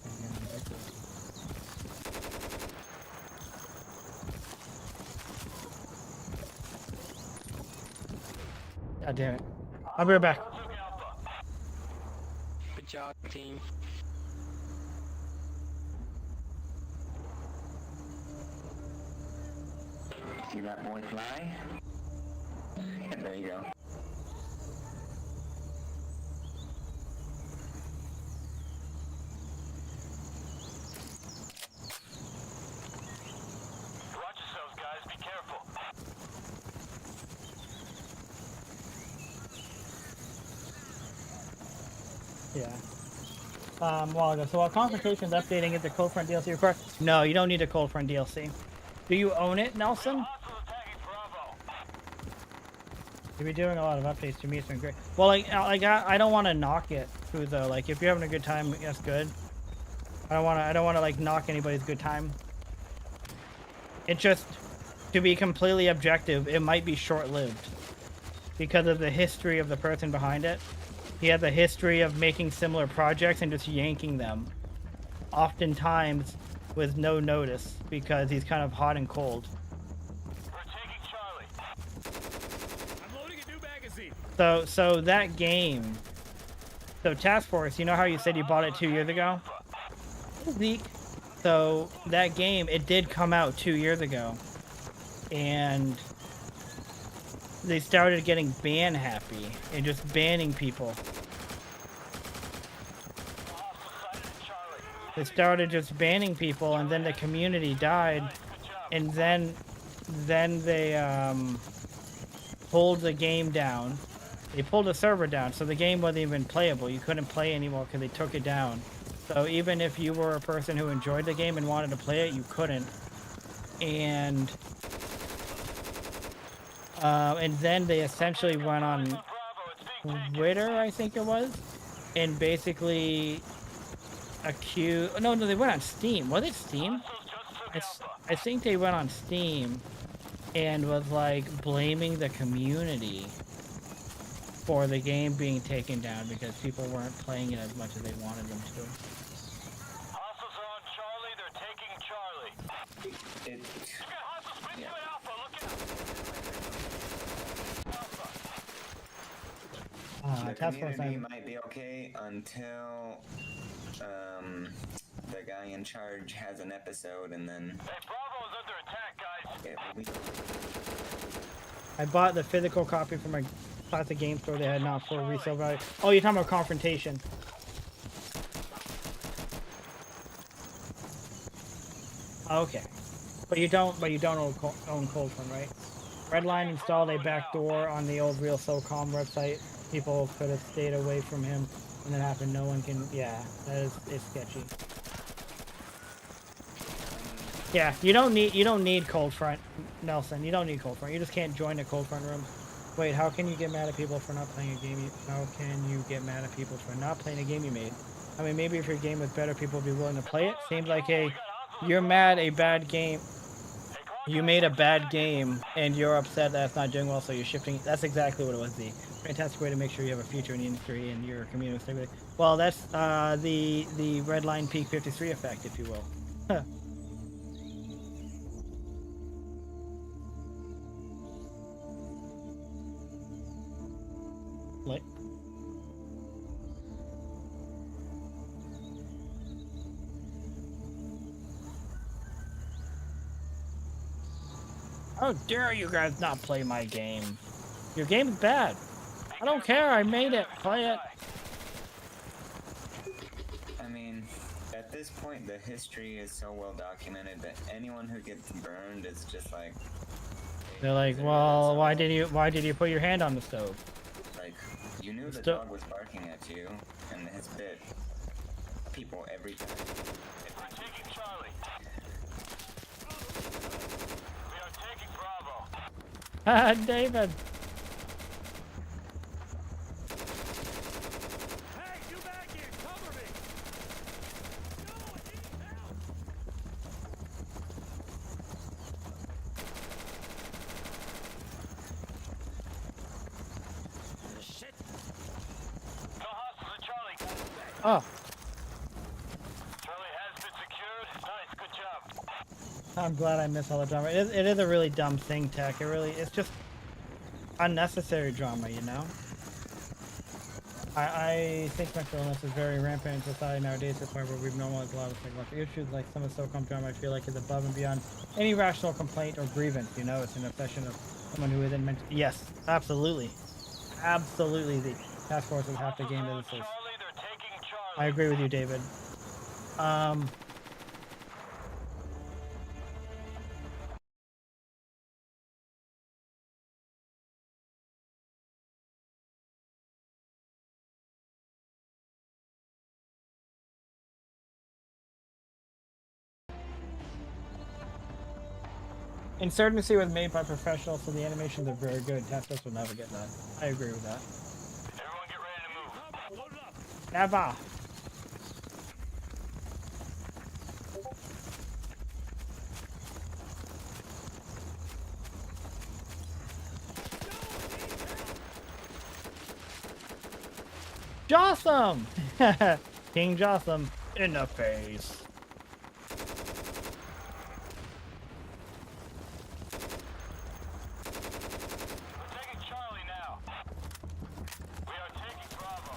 God damn it. I'll be right back. Good job, team. See that boy fly? And there you go. Watch yourselves, guys. Be careful. Yeah. While ago. So while Confrontation's updating it, the Cold Front DLC required. No, you don't need a Cold Front DLC. Do you own it, Nelson? Hostiles attacking Bravo. You'll be doing a lot of updates to me. It's been great. Well, I don't want to knock it, though. Like, if you're having a good time, that's good. I don't wanna like knock anybody's good time. It just, to be completely objective, it might be short-lived because of the history of the person behind it. He had the history of making similar projects and just yanking them, oftentimes with no notice, because he's kind of hot and cold. We're taking Charlie. I'm loading a new magazine. So that game, so Task Force, you know how you said you bought it 2 years ago? Zeke. So that game, it did come out 2 years ago, and they started getting ban happy and just banning people. They started just banning people, and then the community died, and then they pulled the game down. They pulled the server down, so the game wasn't even playable. You couldn't play anymore because they took it down. So even if you were a person who enjoyed the game and wanted to play it, you couldn't. And then they essentially went on Twitter, I think it was, and basically accused. No, they went on Steam. Was it Steam? I think they went on Steam and was like blaming the community for the game being taken down because people weren't playing it as much as they wanted them to. Hostiles are on Charlie. They're taking Charlie. It, You got hostiles split to an Alpha. Look out. the Task Force community 9. might be okay until the guy in charge has an episode, and then Hey, Bravo is under attack, guys. yeah, I bought the physical copy from my classic game store. They had not full resale value. Oh, you're talking about Confrontation. Okay, but you don't own Cold Front, right? Redline installed a backdoor on the old real SOCOM website. People could have stayed away from him, and then happened. No one can. Yeah, it's sketchy. Yeah, you don't need Cold Front, Nelson. You don't need Cold Front. You just can't join a Cold Front room. Wait, how can you get mad at people for not playing a game? How can you get mad at people for not playing a game you made? I mean, maybe if your game was better, people would be willing to play it. Seems like you're mad a bad game. You made a bad game, and you're upset that it's not doing well, so you're shifting. That's exactly what it was, Z. Fantastic way to make sure you have a future in the industry and your community. Well, that's the Redline Peak 53 effect, if you will. Huh. Like, how dare you guys not play my game? Your game's bad. I don't care. I made it. Play it. I mean, at this point, the history is so well documented that anyone who gets burned is just like. They're like, well, why did you put your hand on the stove? Like, you knew the Still- dog was barking at you, and has bit people every time. We're taking Charlie. We are taking Bravo. Ah, David. Hey, you back here! Cover me! No, I need help! Shit! No hostiles at Charlie. Oh, Charlie has been secured. Nice, good job. I'm glad I missed all the drama. It is a really dumb thing, Tech. It's just unnecessary drama, you know? I think mental illness is very rampant in society nowadays to the point where we've normalized a lot of psychological issues, like some of SOCOM drama I feel like is above and beyond any rational complaint or grievance, you know? It's an obsession of someone who isn't meant to. Yes, absolutely. Absolutely, the Task Force is half the game that this is. Charlie, they're taking Charlie. I agree with you, David. Insurgency was made by professionals, so the animations are very good. Task Force will never get that. I agree with that. Everyone get ready to move. Load it up! Never. Jotham! King Jotham in the face. We're taking Charlie now. We are taking Bravo.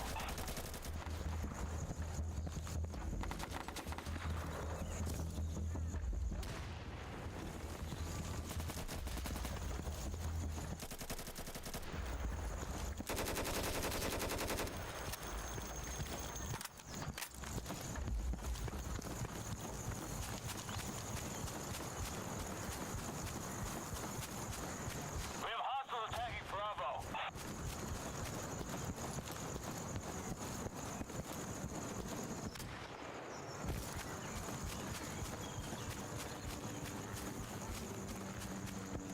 We have hostiles attacking Bravo.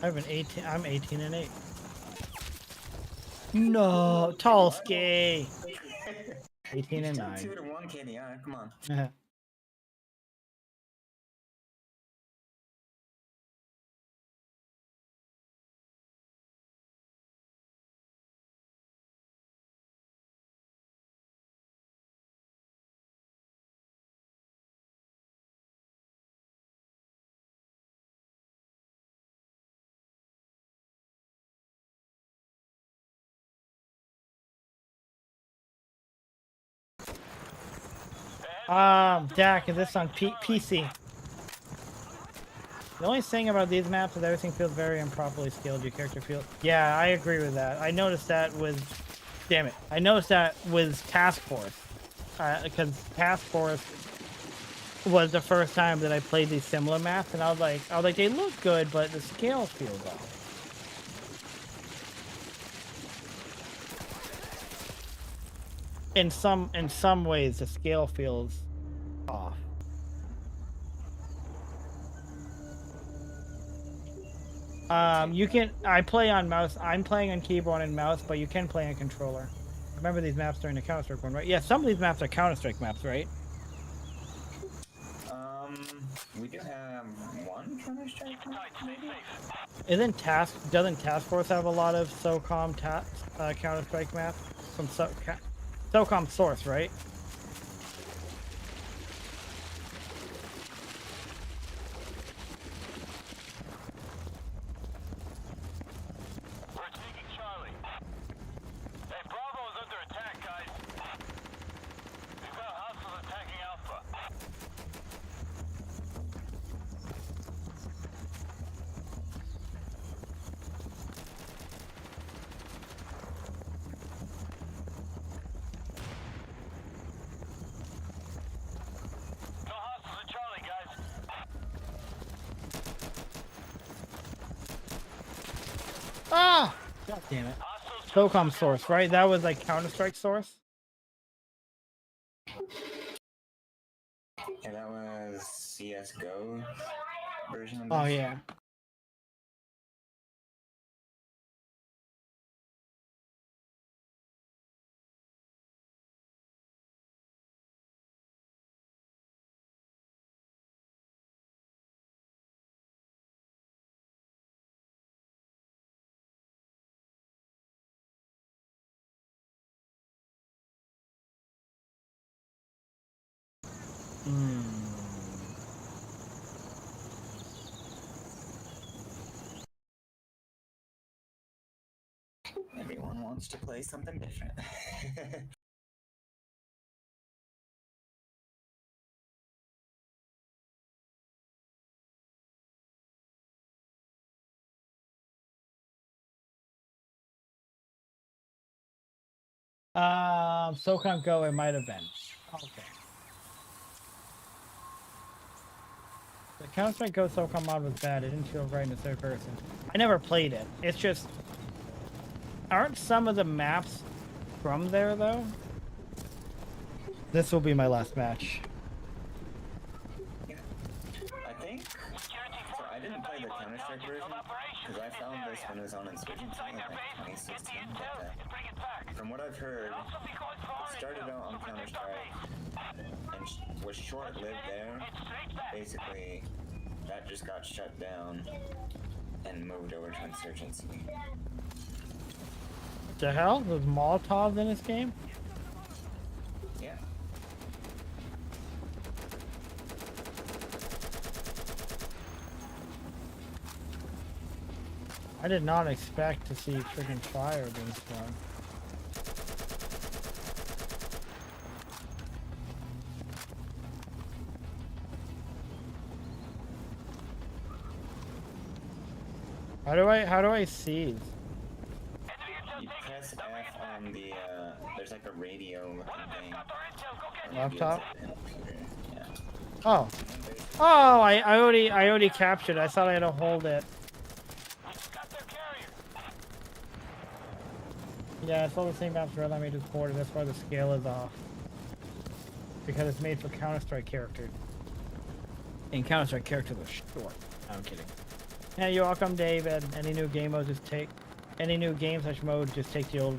I have an 18. I'm 18 and 8. No, Tolsky. 18 and Still 9. 2 to 1 KDR. Come on. Dak, is this on PC? The only thing about these maps is everything feels very improperly scaled. Your character feels. Yeah, I agree with that. I noticed that with. Damn it! I noticed that with Task Force, because Task Force was the first time that I played these similar maps, and I was like, they look good, but the scale feels off. In some ways, the scale feels off. You can. I play on mouse. I'm playing on keyboard and mouse, but you can play on controller. Remember these maps during the Counter-Strike one, right? Yeah, some of these maps are Counter-Strike maps, right? We do have one Counter-Strike map, maybe? Doesn't Task Force have a lot of SOCOM Counter-Strike maps from SOCOM Source, right? We're taking Charlie. Hey, Bravo is under attack, guys. We've got hostiles attacking Alpha. No hostiles at Charlie, guys. Ah! God damn it. Hostiles SOCOM Source, right? That was like Counter-Strike Source? Yeah, that was CSGO version of this. Oh, yeah. Everyone wants to play something different. SOCOM Go, it might have been. Okay. The Counter-Strike Go SOCOM mod was bad. It didn't feel right in the third person. I never played it. It's just... Aren't some of the maps from there, though? This will be my last match. Yeah. I think. So I didn't play the Counter-Strike version because I found this when it was on Insurgency in like 2016. But from what I've heard, it started out on Counter-Strike and was short-lived there. Basically, that just got shut down and moved over to Insurgency. What the hell? There's Molotovs in this game? Yeah. I did not expect to see freaking fire being sprung. How do I seize? You press F on the, there's like a radio thing. Laptop? Yeah. Oh. Oh, I already captured it. I thought I had to hold it. Yeah, it's all the same maps Red Line made just ported. That's why the scale is off. Because it's made for Counter-Strike characters. And Counter-Strike characters are short. No, I'm kidding. Yeah, you're welcome, David. Any new game mode, just take... Any new game/mode, just take the old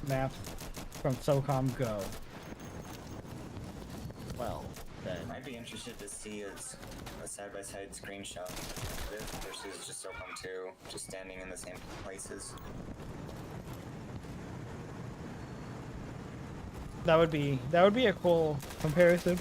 maps from SOCOM Go. Well, then. I'd be interested to see a side-by-side screenshot of this versus just SOCOM II, just standing in the same places. That would be a cool comparison.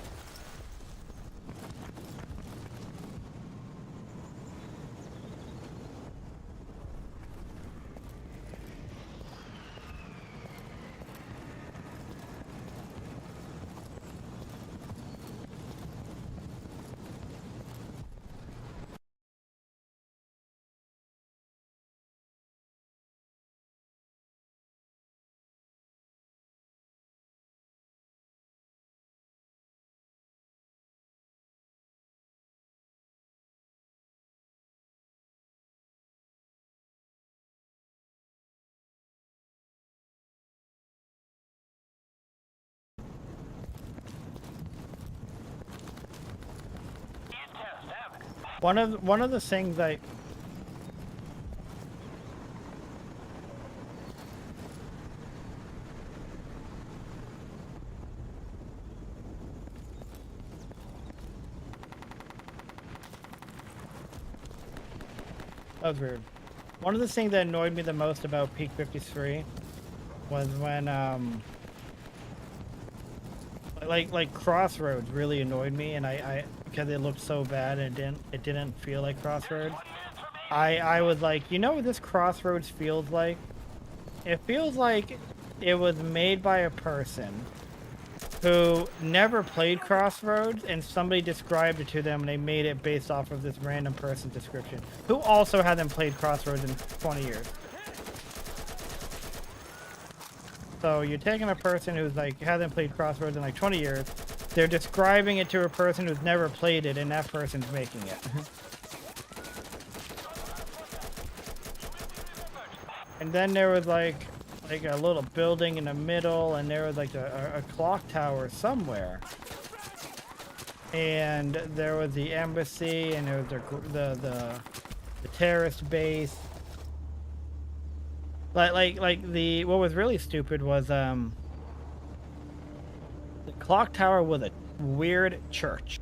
One of the things I That was weird. One of the things that annoyed me the most about Peak 53 was when like Crossroads really annoyed me, and I because it looked so bad and it didn't feel like Crossroads. I was like, you know what this Crossroads feels like? It feels like it was made by a person who never played Crossroads, and somebody described it to them, and they made it based off of this random person's description, who also hadn't played Crossroads in 20 years. So you're taking a person who's like hasn't played Crossroads in like 20 years, they're describing it to a person who's never played it, and that person's making it. And then there was like a little building in the middle, and there was like a clock tower somewhere, and there was the embassy, and there was the terrorist base. Like what was really stupid was the clock tower was a weird church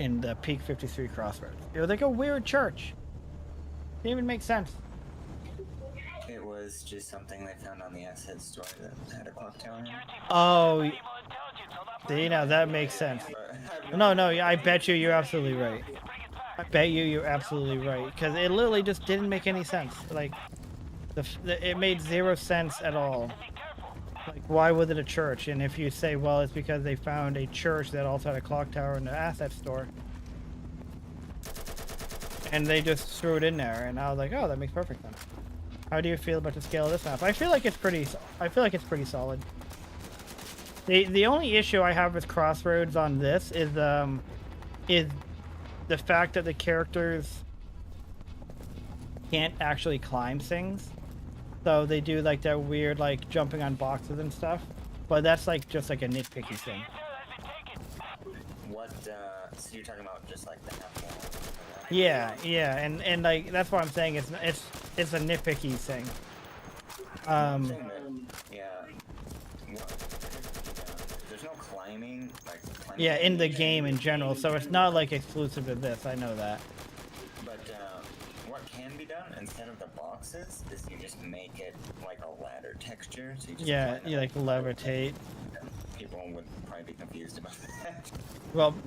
in the Peak 53 Crossroads. It was like a weird church. Didn't even make sense. It was just something they found on the asset store that had a clock tower in it. Oh, you know, that makes sense. No, I bet you're absolutely right. I bet you're absolutely right, because it literally just didn't make any sense. Like, it made zero sense at all. Like, why was it a church? And if you say, well, it's because they found a church that also had a clock tower in the asset store, and they just threw it in there, and I was like, oh, that makes perfect sense. How do you feel about the scale of this map? I feel like it's pretty solid. The only issue I have with Crossroads on this is the fact that the characters can't actually climb things. So they do like that weird like jumping on boxes and stuff. But that's like just like a nitpicky thing. What, so you're talking about just like the half wall? Yeah, and like that's what I'm saying. It's a nitpicky thing. Yeah. There's no climbing, Yeah, in the game in general, so it's not like exclusive to this. I know that. But what can be done instead of the boxes is you just make it like a ladder texture. So you just Yeah, you like levitate. people would probably be confused about that.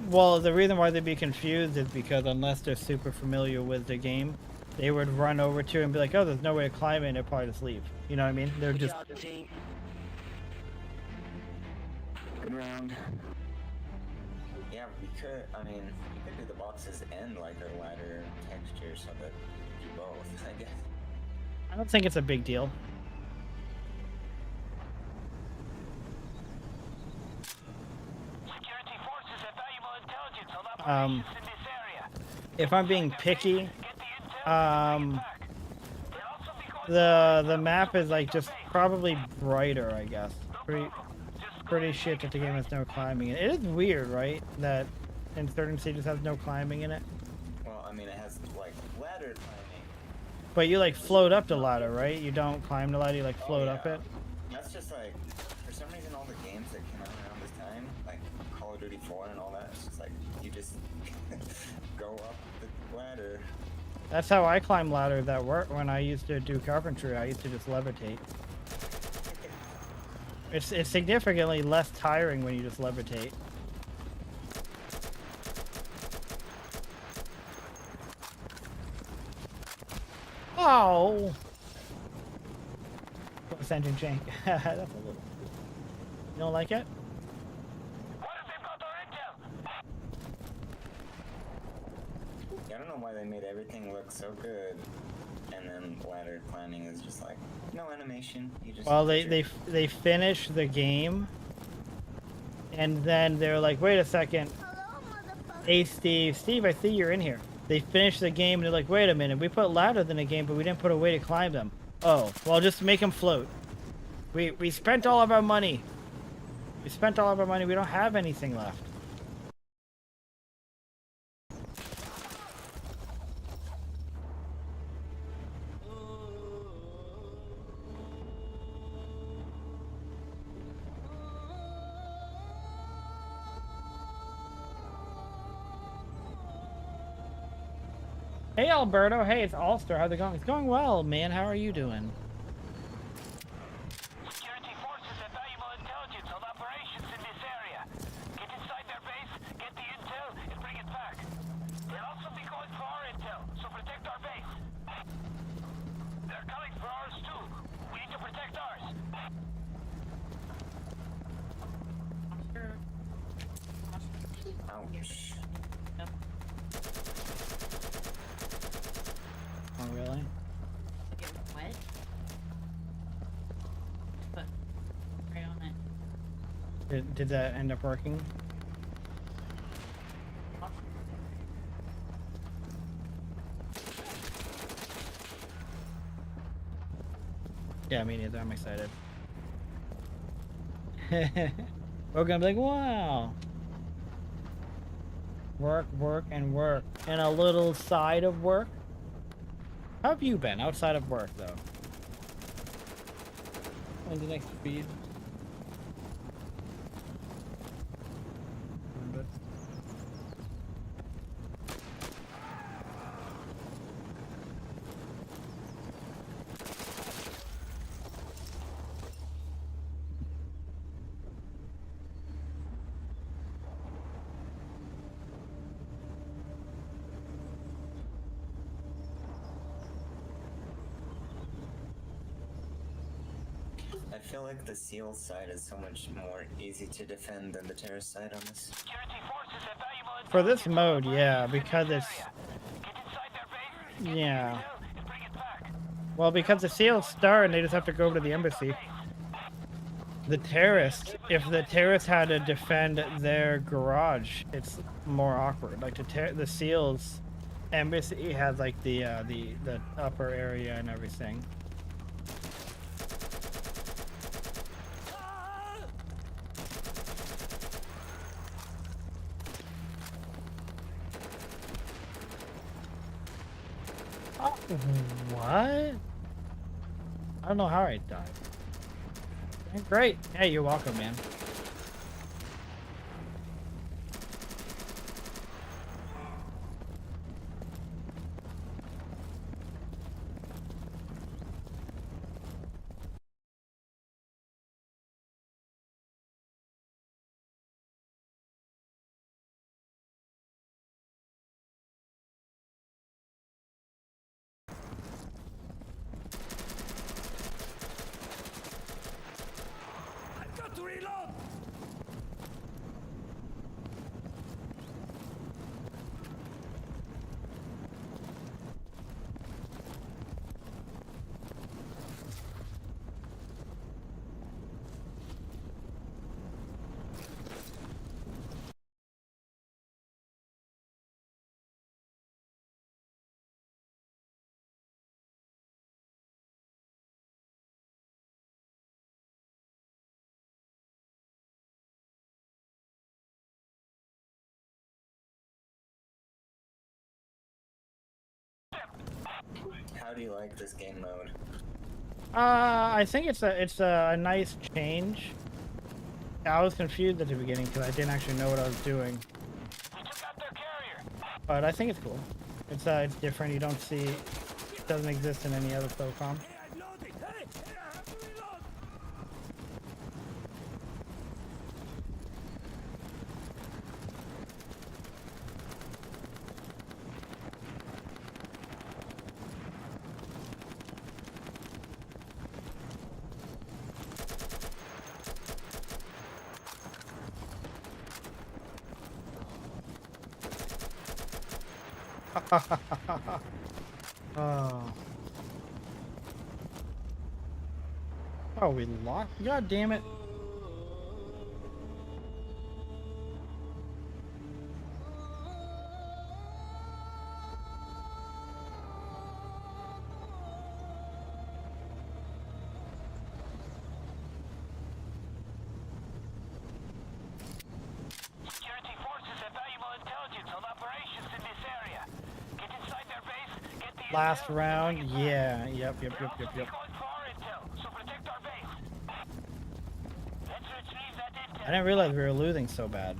Well, the reason why they'd be confused is because unless they're super familiar with the game, they would run over to it and be like, "Oh, there's no way to climb it," and they'd probably just leave. You know what I mean? They're just. Good round. Yeah, we could. I mean, you could do the boxes and like a ladder texture so that you do both. I guess. I don't think it's a big deal. Security forces have valuable intelligence on operations in this area. If I'm being picky, Get the intel and bring it back. They'll also be going the map is like just probably brighter, I guess. Pretty shit that the game has no climbing in it. It is weird, right? That Insurgency just has no climbing in it. Well, I mean, it has like ladder climbing. But you like float up the ladder, right? You don't climb the ladder, you like float up it. That's just like, for some reason, all the games that came out around this time, like Call of Duty 4 and all that, it's just like you just go up the ladder. That's how I climb ladders at work when I used to do carpentry. I used to just levitate. It's significantly less tiring when you just levitate. Oh! Sending Jank. That's a little. You don't like it? What if they've got our intel? Yeah, I don't know why they made everything look so good, and then ladder climbing is just like no animation. You just Well, they finish the game, and then they're like, wait a second. Hey, Steve, I see you're in here. They finish the game, and they're like, wait a minute, we put ladders in the game, but we didn't put a way to climb them. Oh, well, just make them float. We spent all of our money. We spent all of our money. We don't have anything left. Hey, Alberto. Hey, it's Ulster. How's it going? It's going well, man. How are you doing? Security forces have valuable intelligence on operations in this area. Get inside their base, get the intel, and bring it back. They'll also be going for our intel, so protect our base. They're coming for ours too. We need to protect ours. ouch. Oh, really? Get what? But right on it. Did that end up working? Yeah, me neither. I'm excited. We're gonna be like, wow. Work, work, and work. And a little side of work. How have you been outside of work, though? When's the next feed? I feel like the SEAL side is so much more easy to defend than the terrorist side on this. Security forces have valuable For this intelligence on mode, yeah, operations in because this it's... area. Get inside their base, get the Yeah. intel, and bring it back. Well, because the SEALs start and they just have to go to the embassy. The terrorists, if the terrorists had to defend their garage, it's more awkward. Like the SEALs embassy has like the upper area and everything. Oh, what? I don't know how I died. Great. Hey, you're welcome, man. How do you like this game mode? I think it's a nice change. I was confused at the beginning because I didn't actually know what I was doing. We took out their carrier. But I think it's cool. It's different. You don't see, it doesn't exist in any other SOCOM. Hey, I'm loading. Hey, I have to reload. Oh. Oh, we lost? God damn it. Security forces have valuable intelligence on operations in this area. Get inside their base, get the Last intel, round? and bring it back. Yeah. Yep. They'll also be going for our intel, so protect our base. Let's retrieve that intel. I didn't realize we were losing so bad.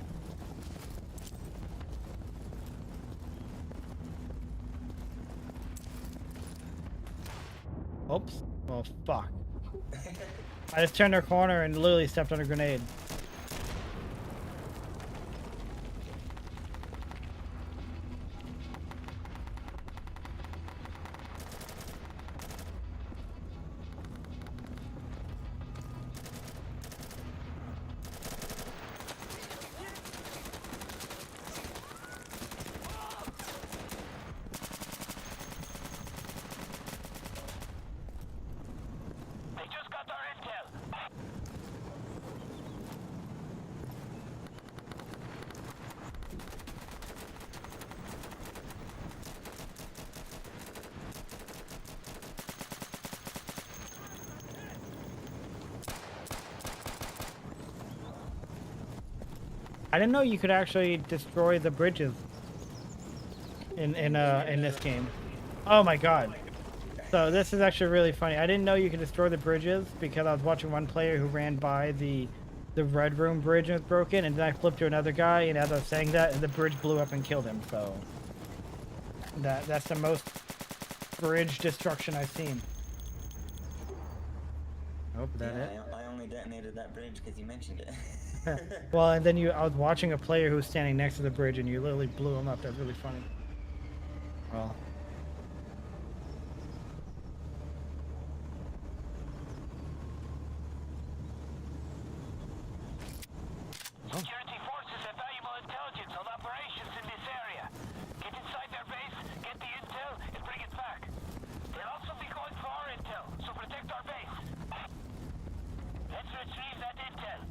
Oops. Oh, fuck. I just turned a corner and literally stepped on a grenade. They just got our intel. I didn't know you could actually destroy the bridges in this game. Oh my god. So this is actually really funny. I didn't know you could destroy the bridges because I was watching one player who ran by the Red Room bridge and was broken, and then I flipped to another guy, and as I was saying that, the bridge blew up and killed him. So that's the most bridge destruction I've seen. Oh, is that it? I only detonated that bridge because you mentioned it. Well, and then I was watching a player who was standing next to the bridge, and you literally blew him up. That's really funny. Well. Security forces have valuable intelligence on operations in this area. Get inside their base, get the intel, and bring it back. They'll also be going for our intel, so protect our base. Let's retrieve that intel.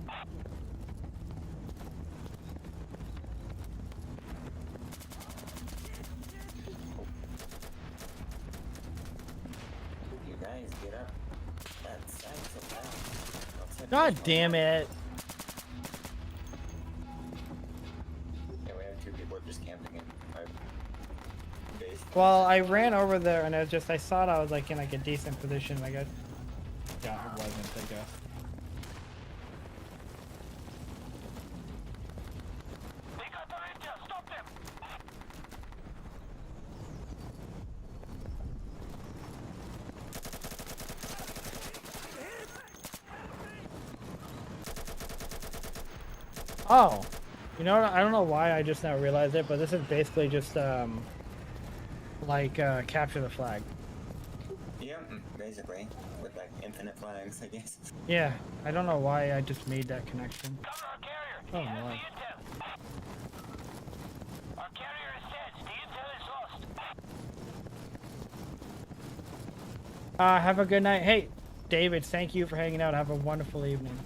You guys get up. That side's so loud. God damn it. Yeah, we have two people just camping in our base. Well, I ran over there and I thought I was like in like a decent position. Like it wasn't, I guess. They got our intel, stop them! Oh, you know what? I don't know why I just now realized it, but this is basically just capture the flag. Yeah, basically. With like infinite flags, I guess. Yeah, I don't know why I just made that connection. Cover our carrier. Oh, He has my. the intel. Our carrier is dead. The intel is lost. Have a good night. Hey, David, thank you for hanging out. Have a wonderful evening.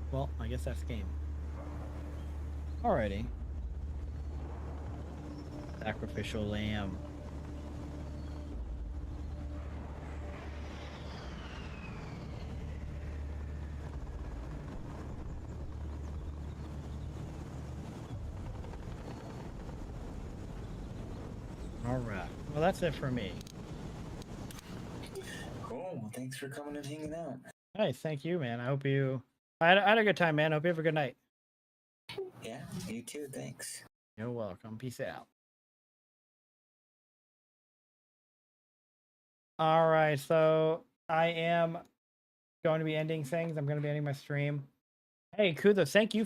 Well, I guess that's game. Alrighty. Sacrificial lamb. All right. Well, that's it for me. Cool. Well, thanks for coming and hanging out. Hey, thank you, man. I hope you. I had a good time, man. Hope you have a good night. Yeah, you too. Thanks. You're welcome. Peace out. All right, so I am going to be ending things. I'm going to be ending my stream. Hey, Kudo, thank you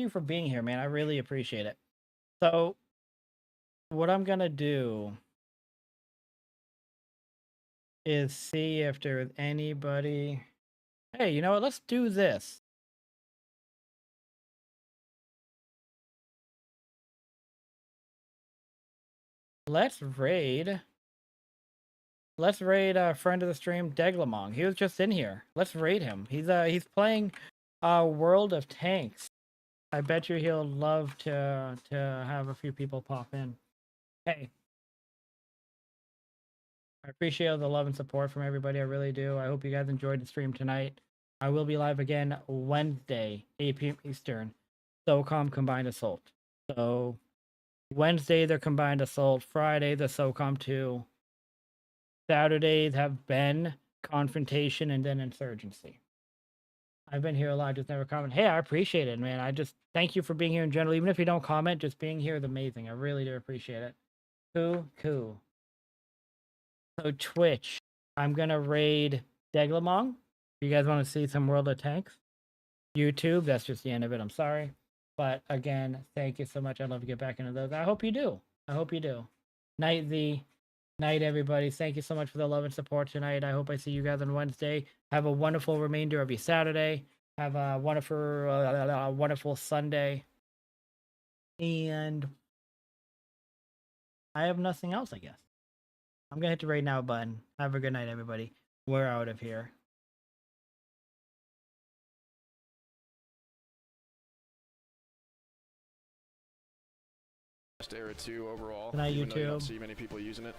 for being here, man. I really appreciate it. So, what I'm gonna do is see if there's anybody. Hey, you know what? Let's do this. Let's raid. Let's raid a friend of the stream, Deglamong. He was just in here. Let's raid him. He's playing World of Tanks. I bet you he'll love to have a few people pop in. Hey, I appreciate all the love and support from everybody. I really do. I hope you guys enjoyed the stream tonight. I will be live again Wednesday, 8 p.m. Eastern. SOCOM Combined Assault. So Wednesday, they're Combined Assault. Friday, the SOCOM II. Saturdays have been Confrontation and then Insurgency. I've been here a lot, just never comment. Hey, I appreciate it, man. I just thank you for being here in general. Even if you don't comment, just being here is amazing. I really do appreciate it. Cool. So Twitch, I'm gonna raid Deglamong. If you guys want to see some World of Tanks, YouTube, that's just the end of it. I'm sorry. But again, thank you so much. I'd love to get back into those. I hope you do. Night Z. Night, everybody. Thank you so much for the love and support tonight. I hope I see you guys on Wednesday. Have a wonderful remainder of your Saturday. Have a wonderful Sunday. And I have nothing else, I guess. I'm going to hit the right now button. Have a good night, everybody. We're out of here. Era 2 overall. Good night, even though you don't YouTube. see many people using it.